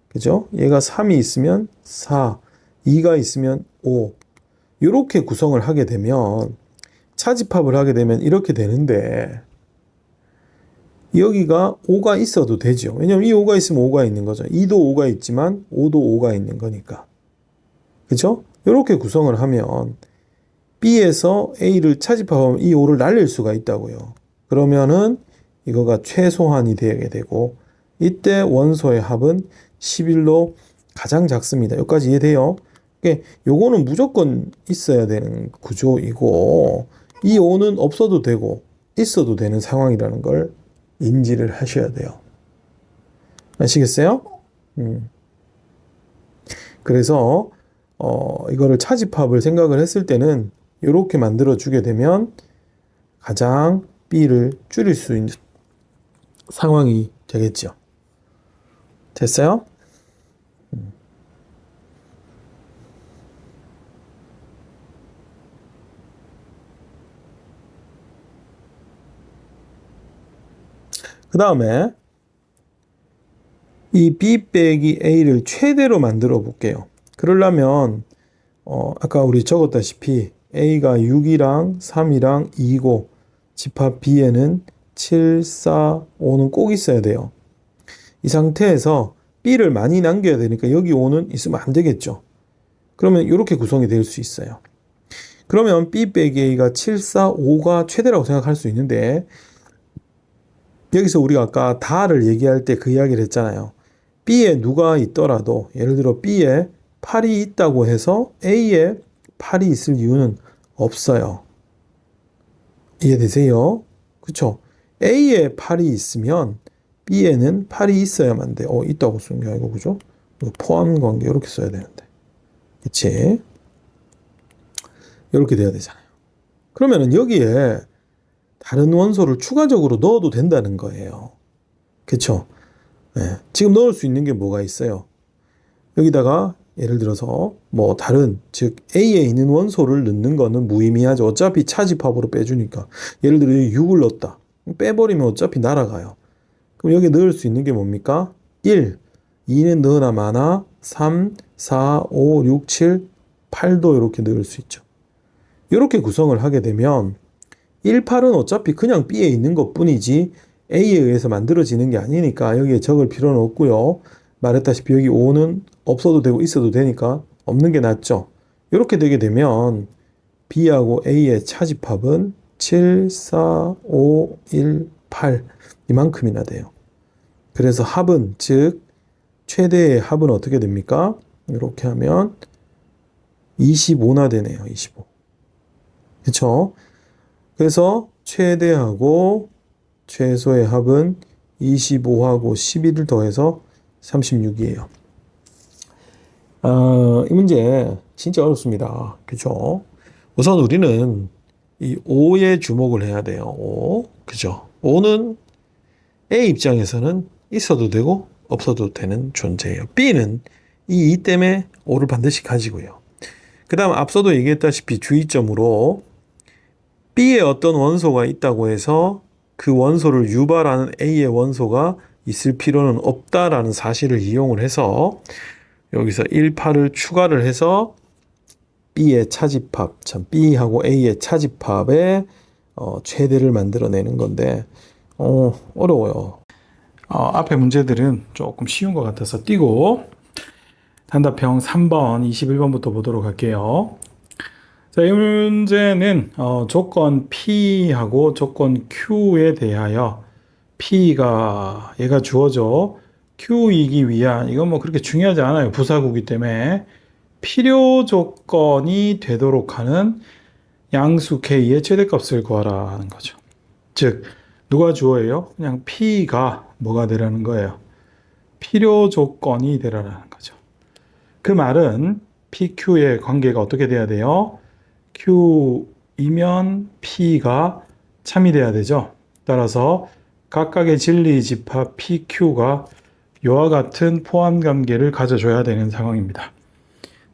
그죠? 얘가 3이 있으면 4, 2가 있으면 5. 이렇게 구성을 하게 되면 차집합을 하게 되면 이렇게 되는데 여기가 5가 있어도 되죠. 왜냐면 이 5가 있으면 5가 있는 거죠. 2도 5가 있지만 5도 5가 있는 거니까. 그죠? 이렇게 구성을 하면 B에서 A를 차집합하면 이 5를 날릴 수가 있다고요. 그러면은 이거가 최소한이 되게 되고 이때 원소의 합은 11로 가장 작습니다. 여기까지 이해돼요? 그러니까 요거는 무조건 있어야 되는 구조이고 이 5는 없어도 되고 있어도 되는 상황이라는 걸 인지를 하셔야 돼요. 아시겠어요? 그래서 이거를 차집합을 생각을 했을 때는 이렇게 만들어 주게 되면 가장 B를 줄일 수 있는 상황이 되겠죠. 됐어요? 그 다음에 이 B 빼기 A를 최대로 만들어 볼게요. 그러려면 아까 우리 적었다시피 A가 6이랑 3이랑 2고 집합 B에는 7, 4, 5는 꼭 있어야 돼요. 이 상태에서 B를 많이 남겨야 되니까 여기 5는 있으면 안 되겠죠. 그러면 이렇게 구성이 될 수 있어요. 그러면 B 빼기 A가 7, 4, 5가 최대라고 생각할 수 있는데 여기서 우리가 아까 다를 얘기할 때 그 이야기를 했잖아요. B에 누가 있더라도 예를 들어 B에 8이 있다고 해서 A에 8이 있을 이유는 없어요. 이해되세요? 그쵸? A에 8이 있으면 B에는 8이 있어야만 돼. 있다고 쓰는 게 아니고, 그죠? 포함 관계 이렇게 써야 되는데. 그치? 이렇게 돼야 되잖아요. 그러면은 여기에 다른 원소를 추가적으로 넣어도 된다는 거예요. 그쵸? 네. 지금 넣을 수 있는 게 뭐가 있어요? 여기다가 예를 들어서 뭐 다른, 즉 A에 있는 원소를 넣는 거는 무의미하죠. 어차피 차집합으로 빼주니까. 예를 들어 6을 넣었다. 빼버리면 어차피 날아가요. 그럼 여기 넣을 수 있는 게 뭡니까? 1, 2는 넣으나 마나 3, 4, 5, 6, 7, 8도 이렇게 넣을 수 있죠. 이렇게 구성을 하게 되면 1, 8은 어차피 그냥 B에 있는 것 뿐이지 A에 의해서 만들어지는 게 아니니까 여기에 적을 필요는 없고요. 말했다시피 여기 5는 없어도 되고 있어도 되니까 없는 게 낫죠. 이렇게 되게 되면 B하고 A의 차집합은 7, 4, 5, 1, 8 이만큼이나 돼요. 그래서 합은, 즉 최대의 합은 어떻게 됩니까? 이렇게 하면 25나 되네요. 25. 그렇죠? 그래서 최대하고 최소의 합은 25하고 11을 더해서 36이에요. 이 문제 진짜 어렵습니다. 그죠? 우선 우리는 이 5에 주목을 해야 돼요. 5. 그죠? 5는 A 입장에서는 있어도 되고 없어도 되는 존재예요. B는 이 2 때문에 5를 반드시 가지고요. 그 다음 앞서도 얘기했다시피 주의점으로 B에 어떤 원소가 있다고 해서 그 원소를 유발하는 A의 원소가 있을 필요는 없다라는 사실을 이용을 해서 여기서 1, 8을 추가를 해서 B의 차집합, B하고 A의 차집합의 최대를 만들어내는 건데 어려워요. 앞에 문제들은 조금 쉬운 것 같아서 띄고 단답형 3번, 21번부터 보도록 할게요. 자, 이 문제는 조건 P하고 조건 Q에 대하여 P가 얘가 주어져 Q이기 위한, 이건 뭐 그렇게 중요하지 않아요. 부사구기 때문에 필요 조건이 되도록 하는 양수 K의 최대값을 구하라 하는 거죠. 즉 누가 주어예요? 그냥 P가 뭐가 되라는 거예요. 필요 조건이 되라는 거죠. 그 말은 PQ의 관계가 어떻게 돼야 돼요? Q이면 P가 참이 돼야 되죠. 따라서 각각의 진리 집합 PQ가 이와 같은 포함 관계를 가져줘야 되는 상황입니다.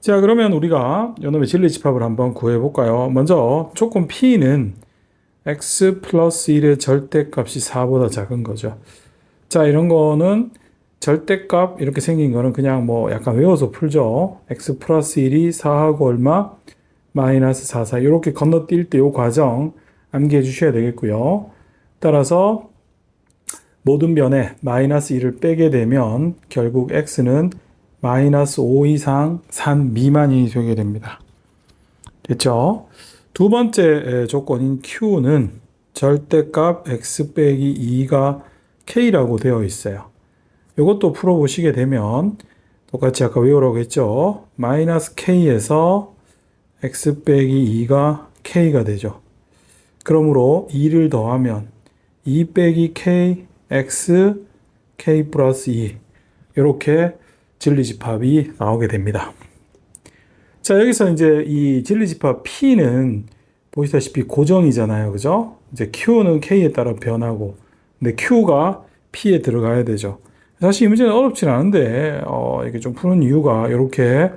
자, 그러면 우리가 이놈의 진리 집합을 한번 구해 볼까요? 먼저 조건 P는 x 플러스 1의 절대값이 4보다 작은 거죠. 자, 이런 거는 절대값 이렇게 생긴 거는 그냥 뭐 약간 외워서 풀죠. x 플러스 1이 4하고 얼마? 마이너스 4, 4 이렇게 건너뛸 때 이 과정 암기해 주셔야 되겠고요. 따라서 모든 변에 마이너스 1을 빼게 되면 결국 x는 마이너스 5 이상 3 미만이 되게 됩니다. 됐죠? 두 번째 조건인 q는 절대값 x 빼기 2가 k라고 되어 있어요. 이것도 풀어보시게 되면 똑같이 아까 외우라고 했죠. 마이너스 k에서 x 빼기 2가 k가 되죠. 그러므로 2를 더하면 2 빼기 k x k 플러스 2 이렇게 진리집합이 나오게 됩니다. 자, 여기서 이제 이 진리집합 P는 보시다시피 고정이잖아요. 그죠? 이제 Q는 K에 따라 변하고, 근데 Q가 P에 들어가야 되죠. 사실 이 문제는 어렵진 않은데, 이게 좀 푸는 이유가 이렇게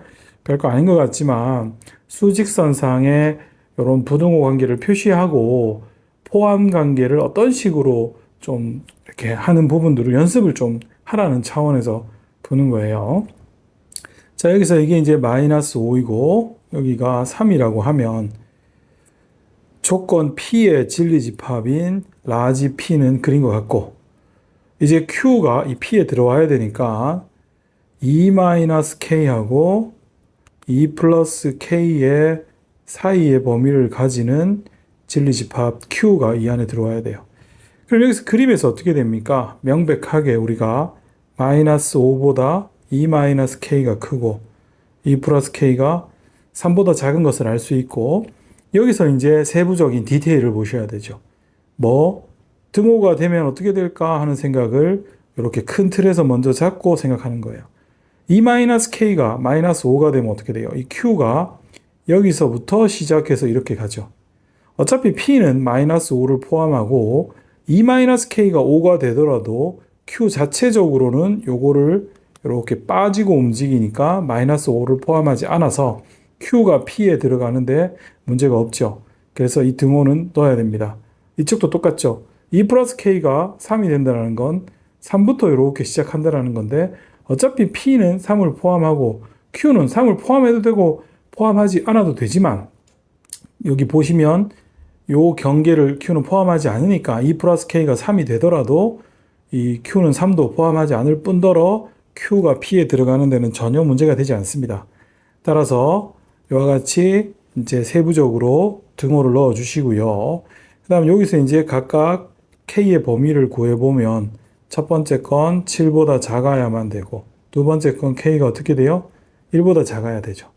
별거 아닌 것 같지만, 수직선상에 이런 부등호 관계를 표시하고, 포함 관계를 어떤 식으로 좀 이렇게 하는 부분들을 연습을 좀 하라는 차원에서 푸는 거예요. 자, 여기서 이게 이제 마이너스 5이고 여기가 3이라고 하면 조건 P의 진리집합인 라지 P는 그린 것 같고, 이제 Q가 이 P에 들어와야 되니까 2-K하고 2 플러스 K의 사이의 범위를 가지는 진리집합 Q가 이 안에 들어와야 돼요. 그럼 여기서 그림에서 어떻게 됩니까? 명백하게 우리가 마이너스 5보다 2 마이너스 K가 크고 2 플러스 K가 3보다 작은 것을 알 수 있고, 여기서 이제 세부적인 디테일을 보셔야 되죠. 뭐 등호가 되면 어떻게 될까 하는 생각을 이렇게 큰 틀에서 먼저 잡고 생각하는 거예요. E-K가 마이너스 5가 되면 어떻게 돼요? 이 Q가 여기서부터 시작해서 이렇게 가죠. 어차피 P는 마이너스 5를 포함하고 E-K가 5가 되더라도 Q 자체적으로는 요거를 이렇게 빠지고 움직이니까 마이너스 5를 포함하지 않아서 Q가 P에 들어가는데 문제가 없죠. 그래서 이 등호는 넣어야 됩니다. 이쪽도 똑같죠. E 플러스 K가 3이 된다는 건 3부터 이렇게 시작한다는 건데 어차피 P는 3을 포함하고 Q는 3을 포함해도 되고 포함하지 않아도 되지만 여기 보시면 요 경계를 Q는 포함하지 않으니까 E 플러스 K가 3이 되더라도 이 Q는 3도 포함하지 않을 뿐더러 Q가 P에 들어가는 데는 전혀 문제가 되지 않습니다. 따라서 이와 같이 이제 세부적으로 등호를 넣어 주시고요. 그 다음 여기서 이제 각각 K의 범위를 구해보면 첫 번째 건 7보다 작아야만 되고 두 번째 건 K가 어떻게 돼요? 1보다 작아야 되죠.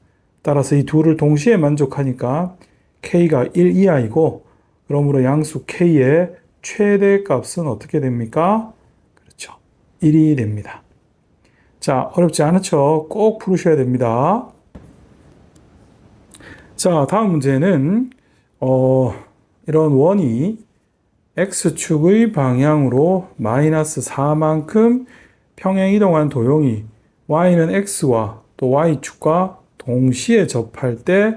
따라서 이 둘을 동시에 만족하니까 K가 1 이하이고 그러므로 양수 K의 최대 값은 어떻게 됩니까? 그렇죠. 1이 됩니다. 자, 어렵지 않죠? 꼭 풀으셔야 됩니다. 자, 다음 문제는 이런 원이 X축의 방향으로 마이너스 4만큼 평행 이동한 도형이 Y는 X와 또 Y축과 동시에 접할 때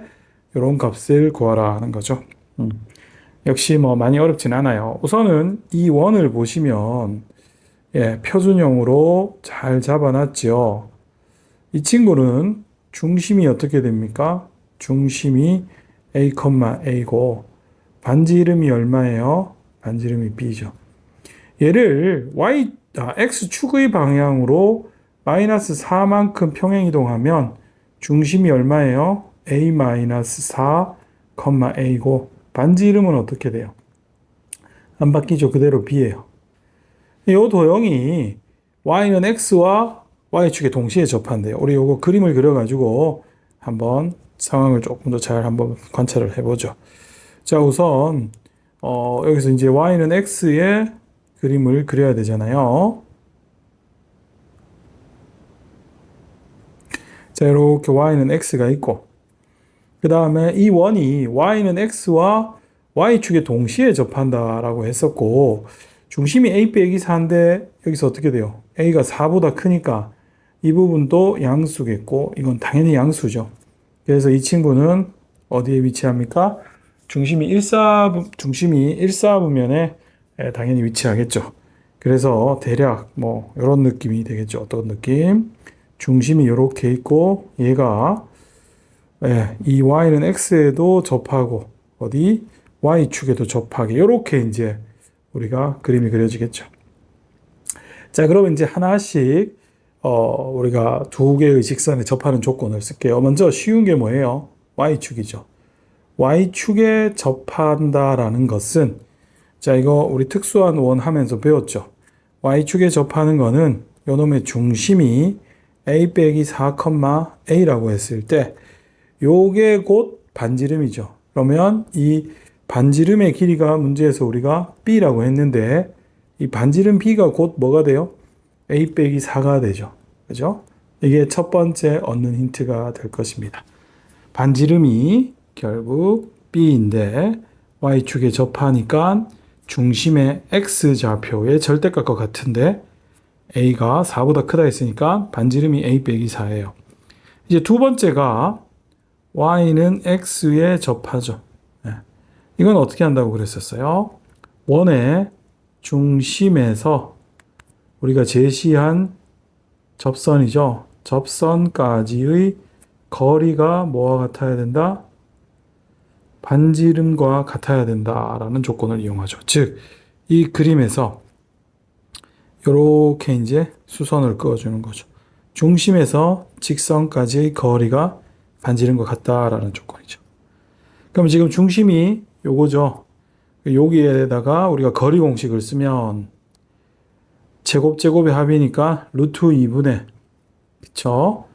이런 값을 구하라 하는 거죠. 역시 뭐 많이 어렵진 않아요. 우선은 이 원을 보시면 표준형으로 잘 잡아놨죠. 이 친구는 중심이 어떻게 됩니까? 중심이 A, A고 반지 이름이 얼마예요? 반지 이름이 B죠. 얘를 X축의 방향으로 마이너스 4만큼 평행이동하면 중심이 얼마예요? A-4, A고 반지 이름은 어떻게 돼요? 안 바뀌죠. 그대로 B예요. 이 도형이 Y는 X와 Y축에 동시에 접한대요. 우리 요거 그림을 그려가지고 한번 상황을 조금 더 잘 한번 관찰을 해보죠. 자, 우선 여기서 이제 Y는 X의 그림을 그려야 되잖아요. 자, 이렇게 Y는 X가 있고 그 다음에 이 원이 Y는 X와 Y축에 동시에 접한다라고 했었고 중심이 A 빼기 4인데 여기서 어떻게 돼요? A가 4보다 크니까 이 부분도 양수겠고 이건 당연히 양수죠. 그래서 이 친구는 어디에 위치합니까? 중심이 1사분면에 당연히 위치하겠죠. 그래서 대략 뭐 이런 느낌이 되겠죠. 어떤 느낌? 중심이 이렇게 있고 얘가 이 Y는 X에도 접하고 어디? Y축에도 접하게 이렇게 이제 우리가 그림이 그려지겠죠. 자, 그러면 이제 하나씩 우리가 두 개의 직선에 접하는 조건을 쓸게요. 먼저 쉬운 게 뭐예요? Y축이죠. Y축에 접한다라는 것은 자, 이거 우리 특수한 원 하면서 배웠죠. Y축에 접하는 거는 요놈의 중심이 A 빼기 4, A라고 했을 때 요게 곧 반지름이죠. 그러면 이 반지름의 길이가 문제에서 우리가 B라고 했는데 이 반지름 B가 곧 뭐가 돼요? A 빼기 4가 되죠. 그죠? 이게 첫 번째 얻는 힌트가 될 것입니다. 반지름이 결국 B인데 Y축에 접하니까 중심의 X좌표의 절대값과 같은데 A가 4보다 크다 했으니까 반지름이 A 빼기 4예요. 이제 두 번째가 Y는 X에 접하죠. 이건 어떻게 한다고 그랬었어요? 원의 중심에서 우리가 제시한 접선이죠. 접선까지의 거리가 뭐와 같아야 된다? 반지름과 같아야 된다라는 조건을 이용하죠. 즉, 이 그림에서 이렇게 이제 수선을 그어주는 거죠. 중심에서 직선까지의 거리가 반지름과 같다라는 조건이죠. 그럼 지금 중심이 요거죠. 여기에다가 우리가 거리 공식을 쓰면 제곱의 합이니까 루트 2분의 그쵸?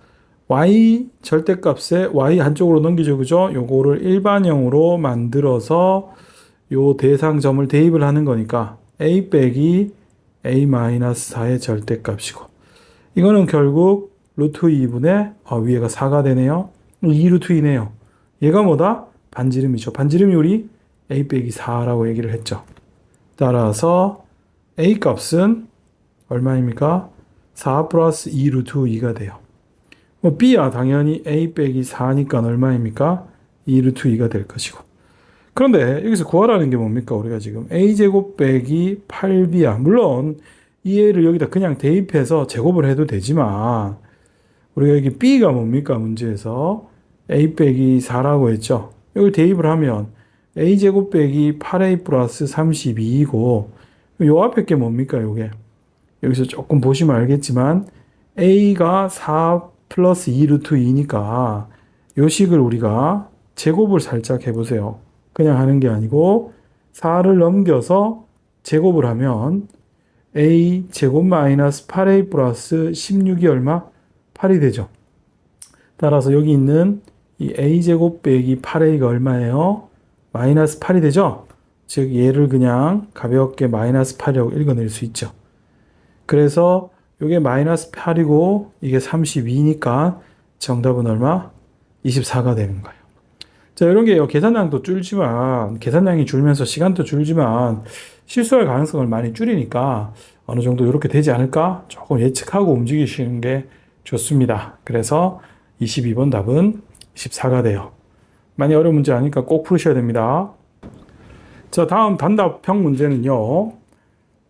y 절대값에 y 한쪽으로 넘기죠. 그죠? 요거를 일반형으로 만들어서 요 대상점을 대입을 하는 거니까 a 빼기 a 마이너스 4의 절대값이고 이거는 결국 루트 2분의 위에가 4가 되네요. 2 루트 2네요. 얘가 뭐다? 반지름이죠. 반지름이 우리 a 빼기 4라고 얘기를 했죠. 따라서 a 값은 얼마입니까? 4 플러스 2 루트 2가 돼요. b야 당연히 a 빼기 4니까 얼마입니까? 2 루트 2가 될 것이고. 그런데 여기서 구하라는 게 뭡니까? 우리가 지금 a제곱 빼기 8b야. 물론 이 a를 여기다 그냥 대입해서 제곱을 해도 되지만 우리가 여기 b가 뭡니까? 문제에서 a 빼기 4라고 했죠. 이걸 대입을 하면 a제곱 빼기 8a 플러스 32이고 요 앞에 게 뭡니까? 요게 여기서 조금 보시면 알겠지만 a가 4 플러스 2 루트 2니까 요 식을 우리가 제곱을 살짝 해보세요. 그냥 하는 게 아니고 4를 넘겨서 제곱을 하면 a 제곱 마이너스 8a 플러스 16이 얼마? 8이 되죠. 따라서 여기 있는 이 a제곱 빼기 8a가 얼마예요? 마이너스 8이 되죠? 즉 얘를 그냥 가볍게 마이너스 8이라고 읽어낼 수 있죠. 그래서 이게 마이너스 8이고 이게 32니까 정답은 얼마? 24가 되는 거예요. 자, 이런 게 계산량도 줄지만 계산량이 줄면서 시간도 줄지만 실수할 가능성을 많이 줄이니까 어느 정도 이렇게 되지 않을까? 조금 예측하고 움직이시는 게 좋습니다. 그래서 22번 답은 24가 돼요. 많이 어려운 문제 아니까 꼭 풀으셔야 됩니다. 자, 다음 단답형 문제는요.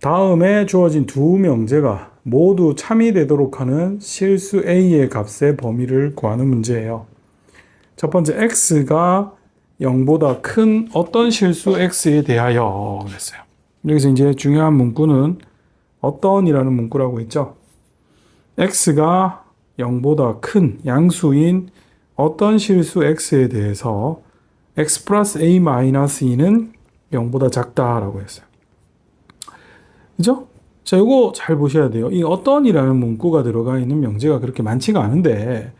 다음에 주어진 두 명제가 모두 참이되도록 하는 실수 a의 값의 범위를 구하는 문제예요. 첫 번째 x가 0보다 큰 어떤 실수 x에 대하여 그랬어요. 여기서 이제 중요한 문구는 어떤이라는 문구라고 했죠. x가 0보다 큰 양수인 어떤 실수 x에 대해서 x 플러스 a 마이너스 2는 0보다 작다라고 했어요. 그죠? 자, 이거 잘 보셔야 돼요. 이 어떤이라는 문구가 들어가 있는 명제가 그렇게 많지가 않은데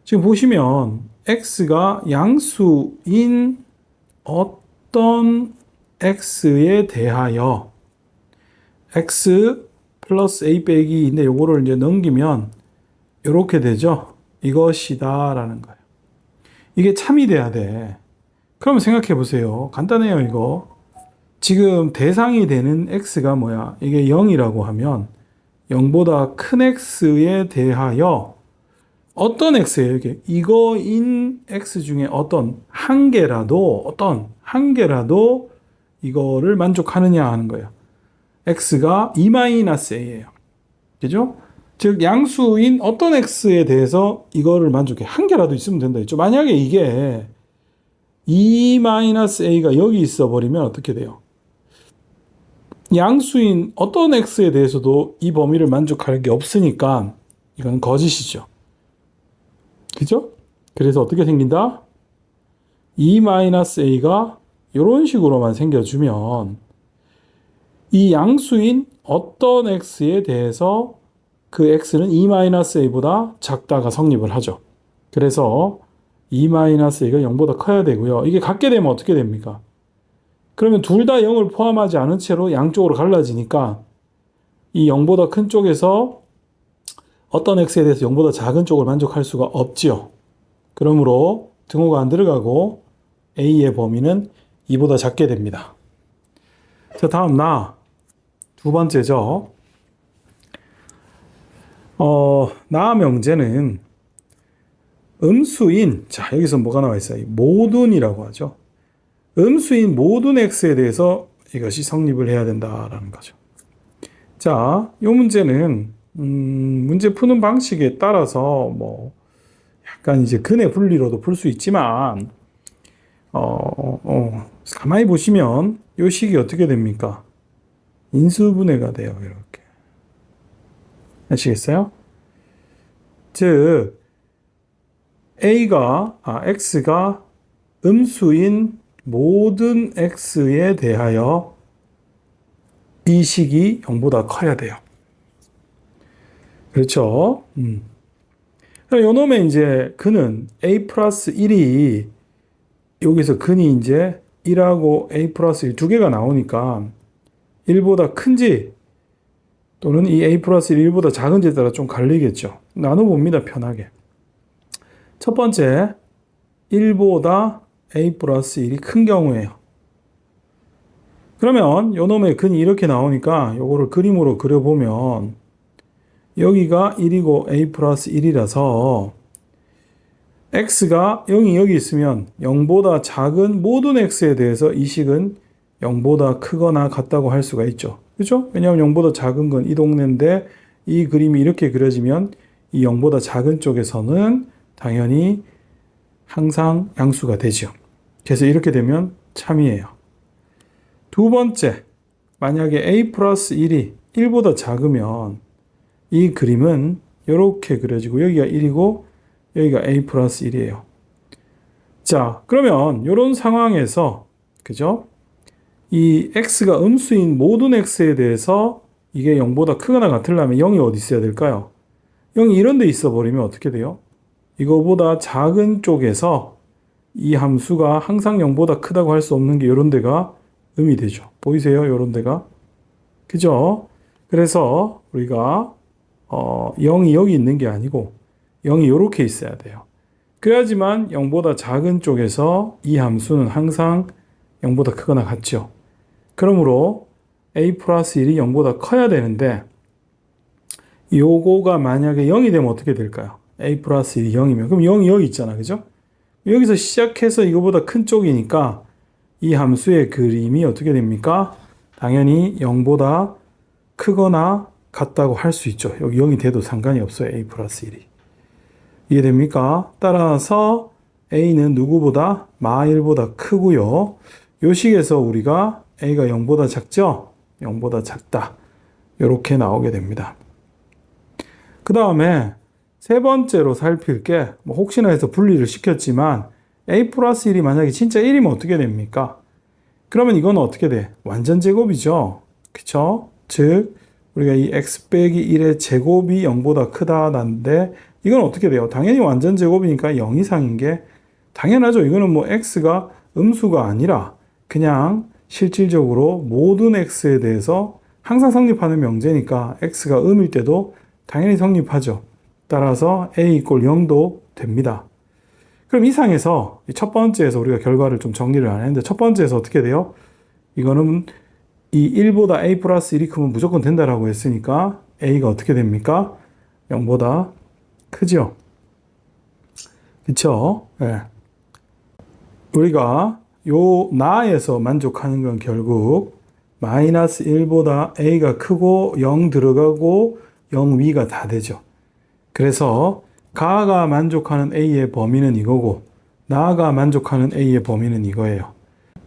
지금 보시면 x가 양수인 어떤 x에 대하여 x 플러스 a 빼기인데 요거를 이제 넘기면 이렇게 되죠. 이것이다 라는 거예요. 이게 참이 돼야 돼. 그러면 생각해 보세요. 간단해요, 이거. 지금 대상이 되는 x가 뭐야? 이게 0이라고 하면 0보다 큰 x에 대하여 어떤 x예요? 이거인 x 중에 어떤 한 개라도 이거를 만족하느냐 하는 거예요. x가 2-a예요. 그죠? 즉 양수인 어떤 x에 대해서 이거를 만족해. 한 개라도 있으면 된다 했죠. 만약에 이게 2-a가 여기 있어 버리면 어떻게 돼요? 양수인 어떤 x에 대해서도 이 범위를 만족하는 게 없으니까 이건 거짓이죠. 그죠? 그래서 어떻게 생긴다? 2-a가 이런 식으로만 생겨주면 이 양수인 어떤 x에 대해서 그 x는 2-a보다 작다가 성립을 하죠. 그래서 2-a가 0보다 커야 되고요. 이게 같게 되면 어떻게 됩니까? 그러면 둘 다 0을 포함하지 않은 채로 양쪽으로 갈라지니까 이 0보다 큰 쪽에서 어떤 x에 대해서 0보다 작은 쪽을 만족할 수가 없지요. 그러므로 등호가 안 들어가고 a의 범위는 2보다 작게 됩니다. 자, 다음 두 번째죠. 나 명제는 음수인, 자, 여기서 뭐가 나와 있어요? 모든이라고 하죠. 음수인 모든 x에 대해서 이것이 성립을 해야 된다라는 거죠. 자, 이 문제는 문제 푸는 방식에 따라서 뭐 약간 이제 근의 분리로도 풀 수 있지만 가만히 보시면 이 식이 어떻게 됩니까? 인수분해가 돼요. 이렇게 아시겠어요? 즉 x가 음수인 모든 x에 대하여 이 식이 0보다 커야 돼요. 그렇죠? 요놈의 이제 근은 a 플러스 1이 여기서 근이 이제 1하고 a 플러스 1 두 개가 나오니까 1보다 큰지 또는 이 a 플러스 1이 1보다 작은지에 따라 좀 갈리겠죠. 나눠봅니다. 편하게. 첫 번째, 1보다 a 플러스 1이 큰 경우에요. 그러면 요 놈의 근이 이렇게 나오니까 요거를 그림으로 그려보면 여기가 1이고 a 플러스 1이라서 x가 0이 여기 있으면 0보다 작은 모든 x에 대해서 이 식은 0보다 크거나 같다고 할 수가 있죠. 그렇죠? 왜냐하면 0보다 작은 건 이 동네인데 이 그림이 이렇게 그려지면 이 0보다 작은 쪽에서는 당연히 항상 양수가 되죠. 그래서 이렇게 되면 참이에요. 두 번째, 만약에 a 플러스 1이 1보다 작으면 이 그림은 이렇게 그려지고 여기가 1이고 여기가 a 플러스 1이에요. 자, 그러면 이런 상황에서 그죠? 이 x가 음수인 모든 x에 대해서 이게 0보다 크거나 같으려면 0이 어디 있어야 될까요? 0이 이런 데 있어 버리면 어떻게 돼요? 이거보다 작은 쪽에서 이 함수가 항상 0보다 크다고 할 수 없는 게 이런 데가 음이 되죠. 보이세요? 이런 데가. 그죠? 그래서 우리가 0이 여기 있는 게 아니고 0이 이렇게 있어야 돼요. 그래야지만 0보다 작은 쪽에서 이 함수는 항상 0보다 크거나 같죠. 그러므로 a 플러스 1이 0보다 커야 되는데 요거가 만약에 0이 되면 어떻게 될까요? a 플러스 1이 0이면 그럼 0이 여기 있잖아. 그죠? 여기서 시작해서 이거보다 큰 쪽이니까 이 함수의 그림이 어떻게 됩니까? 당연히 0보다 크거나 같다고 할 수 있죠. 여기 0이 돼도 상관이 없어요. a 플러스 1이. 이해됩니까? 따라서 a는 누구보다? 마 1보다 크고요. 요 식에서 우리가 a가 0보다 작죠? 0보다 작다. 이렇게 나오게 됩니다. 그 다음에 세 번째로 살필 게 뭐 혹시나 해서 분리를 시켰지만 a 플러스 1이 만약에 진짜 1이면 어떻게 됩니까? 그러면 이건 어떻게 돼? 완전 제곱이죠. 그쵸? 즉 우리가 이 x 빼기 1의 제곱이 0보다 크다는데 이건 어떻게 돼요? 당연히 완전 제곱이니까 0 이상인 게 당연하죠. 이거는 뭐 x가 음수가 아니라 그냥 실질적으로 모든 x에 대해서 항상 성립하는 명제니까 x가 음일 때도 당연히 성립하죠. 따라서 a 이꼴 0도 됩니다. 그럼 이상에서 첫 번째에서 우리가 결과를 좀 정리를 안 했는데 첫 번째에서 어떻게 돼요? 이거는 이 1보다 a 플러스 1이 크면 무조건 된다라고 했으니까 a가 어떻게 됩니까? 0보다 크죠? 그쵸? 네. 우리가 요 나에서 만족하는 건 결국 마이너스 1보다 a가 크고 0 들어가고 0 위가 다 되죠. 그래서 가가 만족하는 a의 범위는 이거고 나가 만족하는 a의 범위는 이거예요.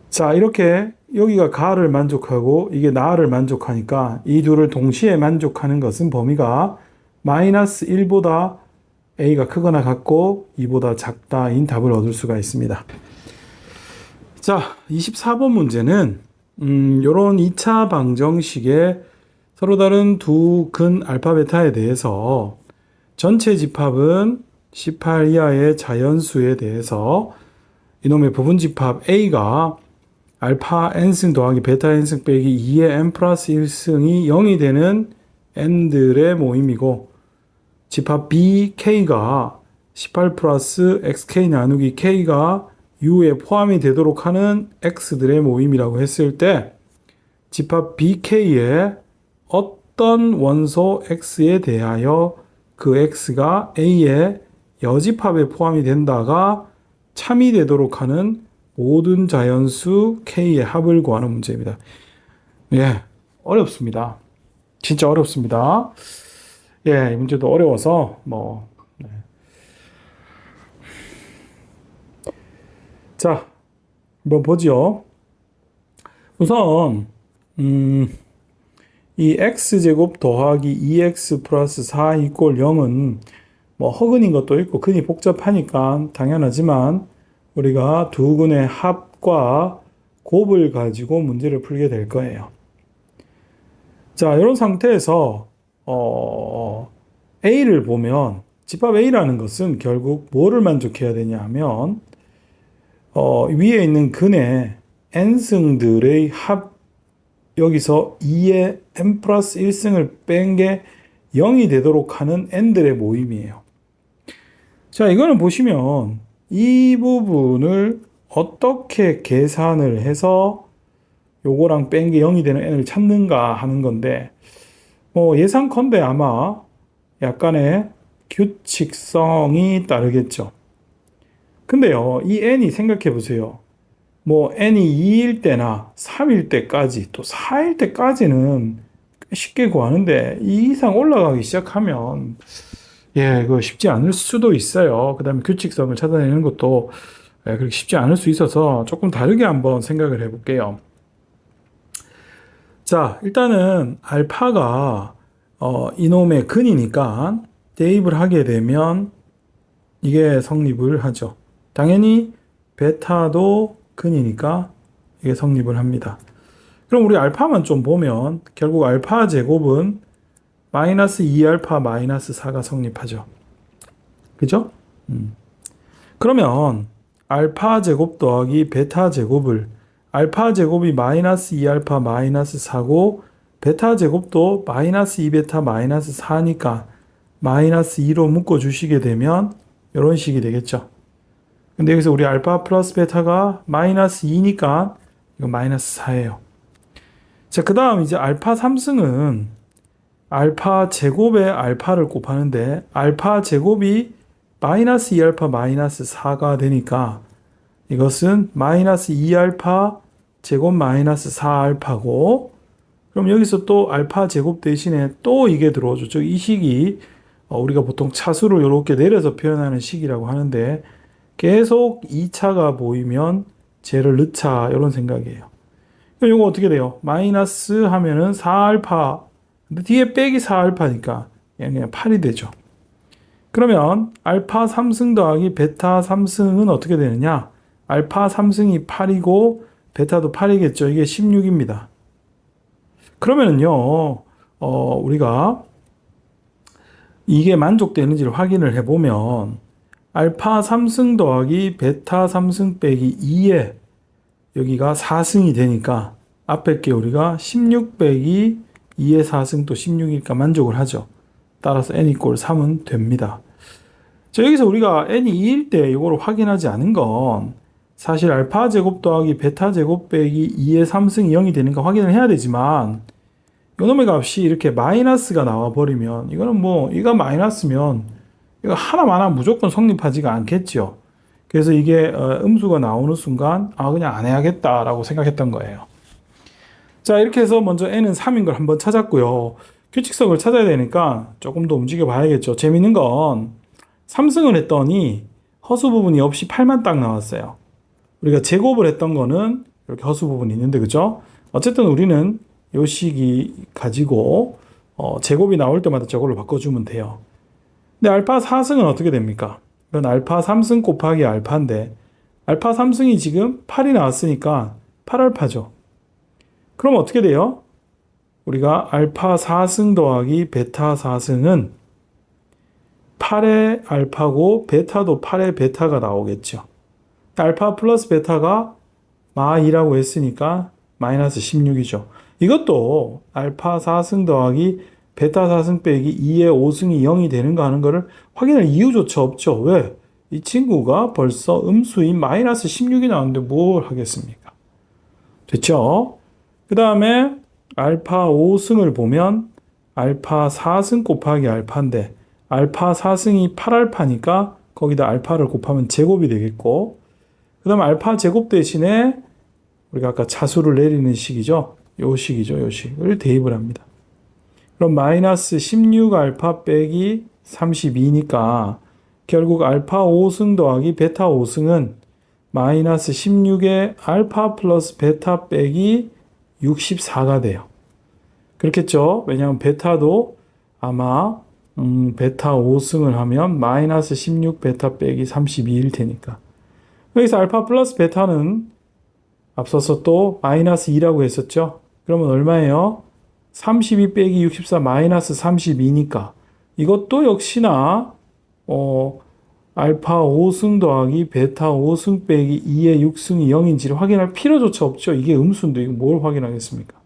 자, 이렇게 여기가 가를 만족하고 이게 나를 만족하니까 이 둘을 동시에 만족하는 것은 범위가 마이너스 1보다 a가 크거나 같고 2보다 작다인 답을 얻을 수가 있습니다. 자, 24번 문제는 요런 2차 방정식의 서로 다른 두 근 알파 베타에 대해서 전체 집합은 18 이하의 자연수에 대해서 이놈의 부분 집합 A가 알파 n승 더하기 베타 n승 빼기 2의 n 플러스 1승이 0이 되는 n들의 모임이고 집합 B, K가 18 플러스 XK 나누기 K가 U에 포함이 되도록 하는 X들의 모임이라고 했을 때 집합 BK의 어떤 원소 X에 대하여 그 X가 A의 여집합에 포함이 된다가 참이 되도록 하는 모든 자연수 K의 합을 구하는 문제입니다. 예, 어렵습니다. 진짜 어렵습니다. 예, 이 문제도 어려워서 네. 자, 한번 보죠. 우선 이 x제곱 더하기 2x 플러스 4 이꼴 0은 뭐 허근인 것도 있고 근이 복잡하니까 당연하지만 우리가 두 근의 합과 곱을 가지고 문제를 풀게 될 거예요. 자, 이런 상태에서 A를 보면 집합 A라는 것은 결국 뭐를 만족해야 되냐 하면 위에 있는 근의 n승들의 여기서 2의 n 플러스 1승을 뺀 게 0이 되도록 하는 n들의 모임이에요. 자, 이거는 보시면 이 부분을 어떻게 계산을 해서 요거랑 뺀 게 0이 되는 n을 찾는가 하는 건데, 뭐 예상컨대 아마 약간의 규칙성이 따르겠죠. 근데요, 이 n이 생각해 보세요. 뭐 n이 2일 때나 3일 때까지 또 4일 때까지는 쉽게 구하는데 2 이상 올라가기 시작하면 그거 쉽지 않을 수도 있어요. 그 다음에 규칙성을 찾아내는 것도 그렇게 쉽지 않을 수 있어서 조금 다르게 한번 생각을 해볼게요. 자, 일단은 알파가 이놈의 근이니까 대입을 하게 되면 이게 성립을 하죠. 당연히 베타도 근이니까 이게 성립을 합니다. 그럼 우리 알파만 좀 보면 결국 알파 제곱은 마이너스 2알파 마이너스 4가 성립하죠. 그죠? 그러면 알파 제곱 더하기 베타 제곱을 알파 제곱이 마이너스 2알파 마이너스 4고 베타 제곱도 마이너스 2베타 마이너스 4니까 마이너스 2로 묶어주시게 되면 이런 식이 되겠죠. 근데 여기서 우리 알파 플러스 베타가 마이너스 2니까 이거 마이너스 4예요. 자, 그 다음 이제 알파 3승은 알파 제곱에 알파를 곱하는데 알파 제곱이 마이너스 2알파 마이너스 4가 되니까 이것은 마이너스 2알파 제곱 마이너스 4알파고, 그럼 여기서 또 알파 제곱 대신에 또 이게 들어오죠. 즉 이 식이 우리가 보통 차수를 이렇게 내려서 표현하는 식이라고 하는데 계속 2차가 보이면 쟤를 넣자 이런 생각이에요. 그럼 이거 어떻게 돼요? 마이너스 하면은 4알파, 근데 뒤에 빼기 4알파니까 그냥 8이 되죠. 그러면 알파 3승 더하기 베타 3승은 어떻게 되느냐? 알파 3승이 8이고 베타도 8이겠죠. 이게 16입니다. 그러면은요, 우리가 이게 만족되는지를 확인을 해보면 알파 3승 더하기 베타 3승 빼기 2에 여기가 4승이 되니까 앞에 게 우리가 16 빼기 2의 4승 또 16이니까 만족을 하죠. 따라서 n 이꼴 3은 됩니다. 자, 여기서 우리가 n이 2일 때 이거를 확인하지 않은 건 사실 알파 제곱 더하기 베타 제곱 빼기 2의 3승이 0이 되는가 확인을 해야 되지만 이놈의 값이 이렇게 마이너스가 나와 버리면 이거는 뭐 이가 마이너스면 이거 하나마나 무조건 성립하지가 않겠죠. 그래서 이게 음수가 나오는 순간 그냥 안 해야겠다라고 생각했던 거예요. 자, 이렇게 해서 먼저 n은 3인 걸 한번 찾았고요. 규칙성을 찾아야 되니까 조금 더 움직여 봐야겠죠. 재밌는 건 3승을 했더니 허수 부분이 없이 8만 딱 나왔어요. 우리가 제곱을 했던 거는 이렇게 허수 부분이 있는데, 그죠? 어쨌든 우리는 요 식이 가지고 제곱이 나올 때마다 저걸로 바꿔주면 돼요. 근데 알파 4승은 어떻게 됩니까? 이건 알파 3승 곱하기 알파인데 알파 3승이 지금 8이 나왔으니까 8알파죠. 그럼 어떻게 돼요? 우리가 알파 4승 더하기 베타 4승은 8의 알파고 베타도 8의 베타가 나오겠죠. 알파 플러스 베타가 마2라고 했으니까 마이너스 16이죠. 이것도 알파 4승 더하기 베타 4승 빼기 2의 5승이 0이 되는가 하는 거를 확인할 이유조차 없죠. 왜? 이 친구가 벌써 음수인 마이너스 16이 나오는데 뭘 하겠습니까? 됐죠? 그 다음에 알파 5승을 보면 알파 4승 곱하기 알파인데 알파 4승이 8알파니까 거기다 알파를 곱하면 제곱이 되겠고, 그 다음에 알파 제곱 대신에 우리가 아까 차수를 내리는 식이죠. 요 식이죠. 요 식을 대입을 합니다. 그럼 마이너스 16알파 빼기 32니까 결국 알파 5승 더하기 베타 5승은 마이너스 16의 알파 플러스 베타 빼기 64가 돼요. 그렇겠죠? 왜냐하면 베타도 아마 베타 5승을 하면 마이너스 16 베타 빼기 32일 테니까. 여기서 알파 플러스 베타는 앞서서 또 마이너스 2라고 했었죠? 그러면 얼마예요? 32 빼기 64 마이너스 32니까 이것도 역시나 알파 5승 더하기 베타 5승 빼기 2의 6승이 0인지를 확인할 필요조차 없죠. 이게 음수인데 이거 뭘 확인하겠습니까?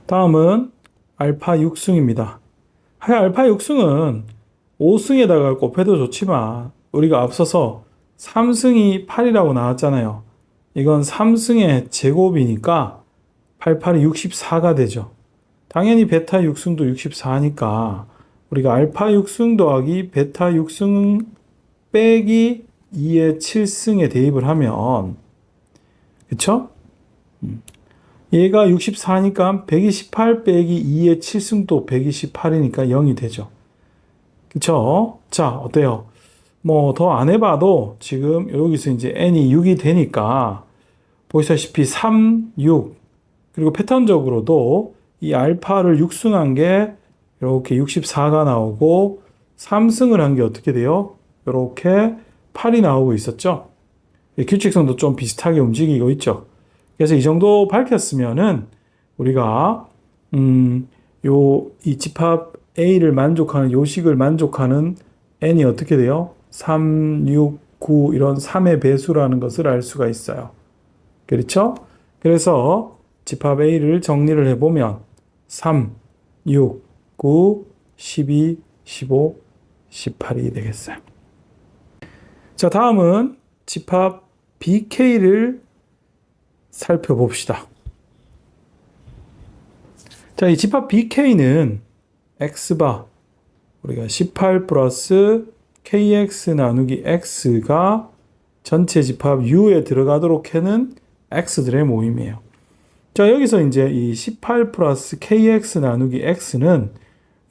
다음은 알파 6승입니다. 알파 6승은 5승에다가 곱해도 좋지만 우리가 앞서서 3승이 8이라고 나왔잖아요. 이건 3승의 제곱이니까 88이 64가 되죠. 당연히 베타 6승도 64니까 우리가 알파 6승 더하기 베타 6승 빼기 2의 7승에 대입을 하면, 그쵸? 얘가 64니까 128 빼기 2의 7승도 128이니까 0이 되죠. 그쵸? 자, 어때요? 뭐 더 안 해봐도 지금 여기서 이제 n이 6이 되니까 보시다시피 3, 6, 그리고 패턴적으로도 이 알파를 6승한 게 이렇게 64가 나오고 3승을 한 게 어떻게 돼요? 이렇게 8이 나오고 있었죠. 규칙성도 좀 비슷하게 움직이고 있죠. 그래서 이 정도 밝혔으면은 우리가 이 집합 A를 만족하는 요식을 만족하는 n이 어떻게 돼요? 3, 6, 9 이런 3의 배수라는 것을 알 수가 있어요. 그렇죠? 그래서 집합 A를 정리를 해보면 3, 6, 9, 12, 15, 18이 되겠어요. 자, 다음은 집합 BK를 살펴봅시다. 자, 이 집합 BK는 X바, 우리가 18 플러스 KX 나누기 X가 전체 집합 U에 들어가도록 하는 X들의 모임이에요. 자, 여기서 이제 이 18 플러스 KX 나누기 X는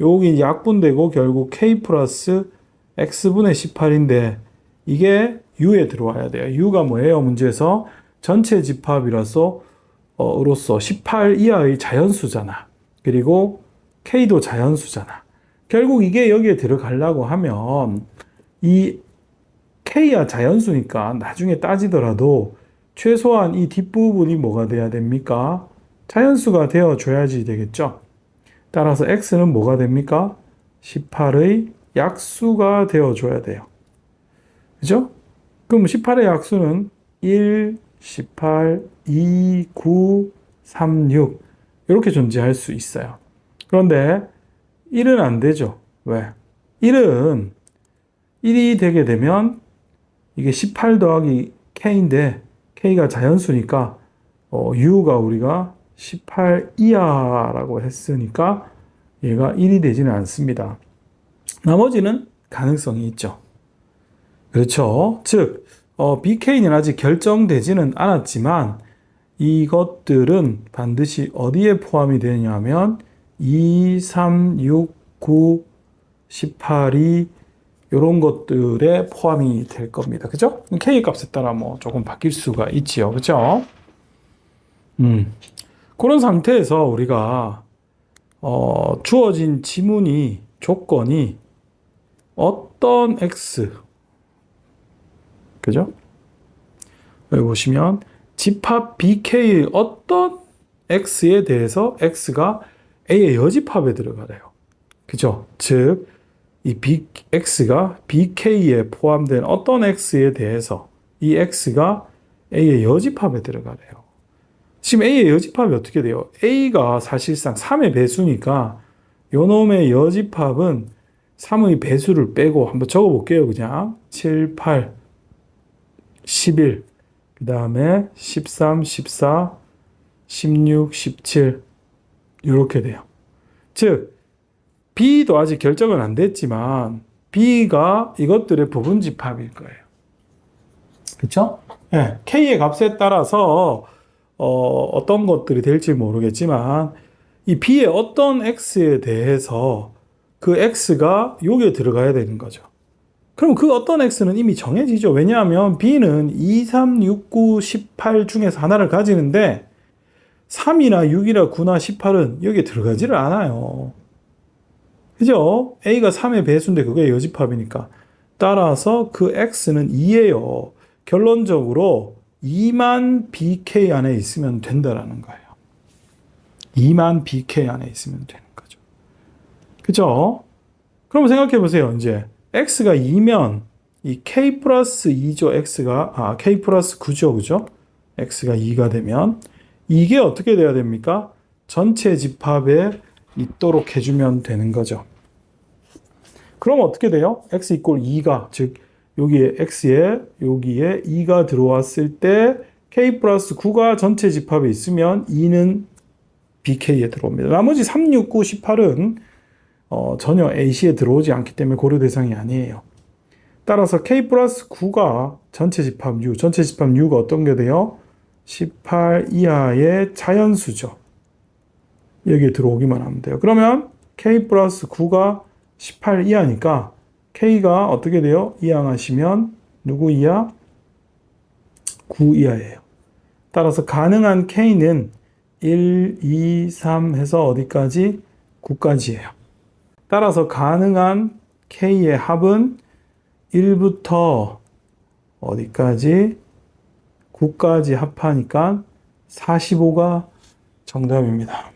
여기 약분되고 결국 K 플러스 X분의 18인데 이게 U에 들어와야 돼요. U가 뭐예요? 문제에서 전체 집합이라서 으로서 18 이하의 자연수잖아. 그리고 K도 자연수잖아. 결국 이게 여기에 들어가려고 하면 이 K야 자연수니까 나중에 따지더라도 최소한 이 뒷부분이 뭐가 돼야 됩니까? 자연수가 되어줘야지 되겠죠. 따라서 X는 뭐가 됩니까? 18의 약수가 되어줘야 돼요. 그죠? 그럼 18의 약수는 1, 18, 2, 9, 3, 6 이렇게 존재할 수 있어요. 그런데 1은 안 되죠. 왜? 1은 1이 되게 되면 이게 18 더하기 K인데 K가 자연수니까 U가 우리가 18 이하라고 했으니까 얘가 1이 되지는 않습니다. 나머지는 가능성이 있죠. 그렇죠. 즉 BK는 아직 결정되지는 않았지만 이것들은 반드시 어디에 포함이 되냐면 2, 3, 6, 9, 18이 이런 것들에 포함이 될 겁니다. 그죠? K 값에 따라 뭐 조금 바뀔 수가 있지요. 그죠? 그런 상태에서 우리가 주어진 지문이 조건이 어떤 X, 그죠? 여기 보시면 집합 BK의 어떤 X에 대해서 X가 A의 여집합에 들어가래요. 그죠? 즉, 이 X가 BK에 포함된 어떤 X에 대해서 이 X가 A의 여집합에 들어가래요. 지금 A의 여집합이 어떻게 돼요? A가 사실상 3의 배수니까 요놈의 여집합은 3의 배수를 빼고 한번 적어볼게요. 그냥 7, 8, 11, 그 다음에 13, 14, 16, 17 이렇게 돼요. 즉 B도 아직 결정은 안 됐지만 B가 이것들의 부분 집합일 거예요. 그렇죠? 네, K의 값에 따라서 어떤 것들이 될지 모르겠지만 이 B의 어떤 X에 대해서 그 X가 여기에 들어가야 되는 거죠. 그럼 그 어떤 X는 이미 정해지죠. 왜냐하면 B는 2, 3, 6, 9, 18 중에서 하나를 가지는데 3이나 6이나 9나 18은 여기에 들어가지를 않아요. 그죠? A가 3의 배수인데 그게 여집합이니까. 따라서 그 X는 2예요. 결론적으로 2만 BK 안에 있으면 된다라는 거예요. 2만 BK 안에 있으면 되는 거죠. 그죠? 그럼 생각해 보세요. 이제 X가 2면 이 K 플러스 2죠. K 플러스 9죠. 그죠? X가 2가 되면 이게 어떻게 돼야 됩니까? 전체 집합에 있도록 해주면 되는 거죠. 그럼 어떻게 돼요? x 이꼴 2가, 즉 여기에 x에 여기에 2가 들어왔을 때 k 플러스 9가 전체 집합에 있으면 2는 bk에 들어옵니다. 나머지 3, 6, 9, 18은 전혀 AC에 들어오지 않기 때문에 고려 대상이 아니에요. 따라서 k 플러스 9가 전체 집합 U, 전체 집합 U가 어떤 게 돼요? 18 이하의 자연수죠. 여기에 들어오기만 하면 돼요. 그러면 k 플러스 9가 18 이하니까 k가 어떻게 돼요? 이항하시면 누구 이하? 9 이하예요. 따라서 가능한 k는 1, 2, 3 해서 어디까지? 9까지예요. 따라서 가능한 k의 합은 1부터 어디까지? 9까지 합하니까 45가 정답입니다.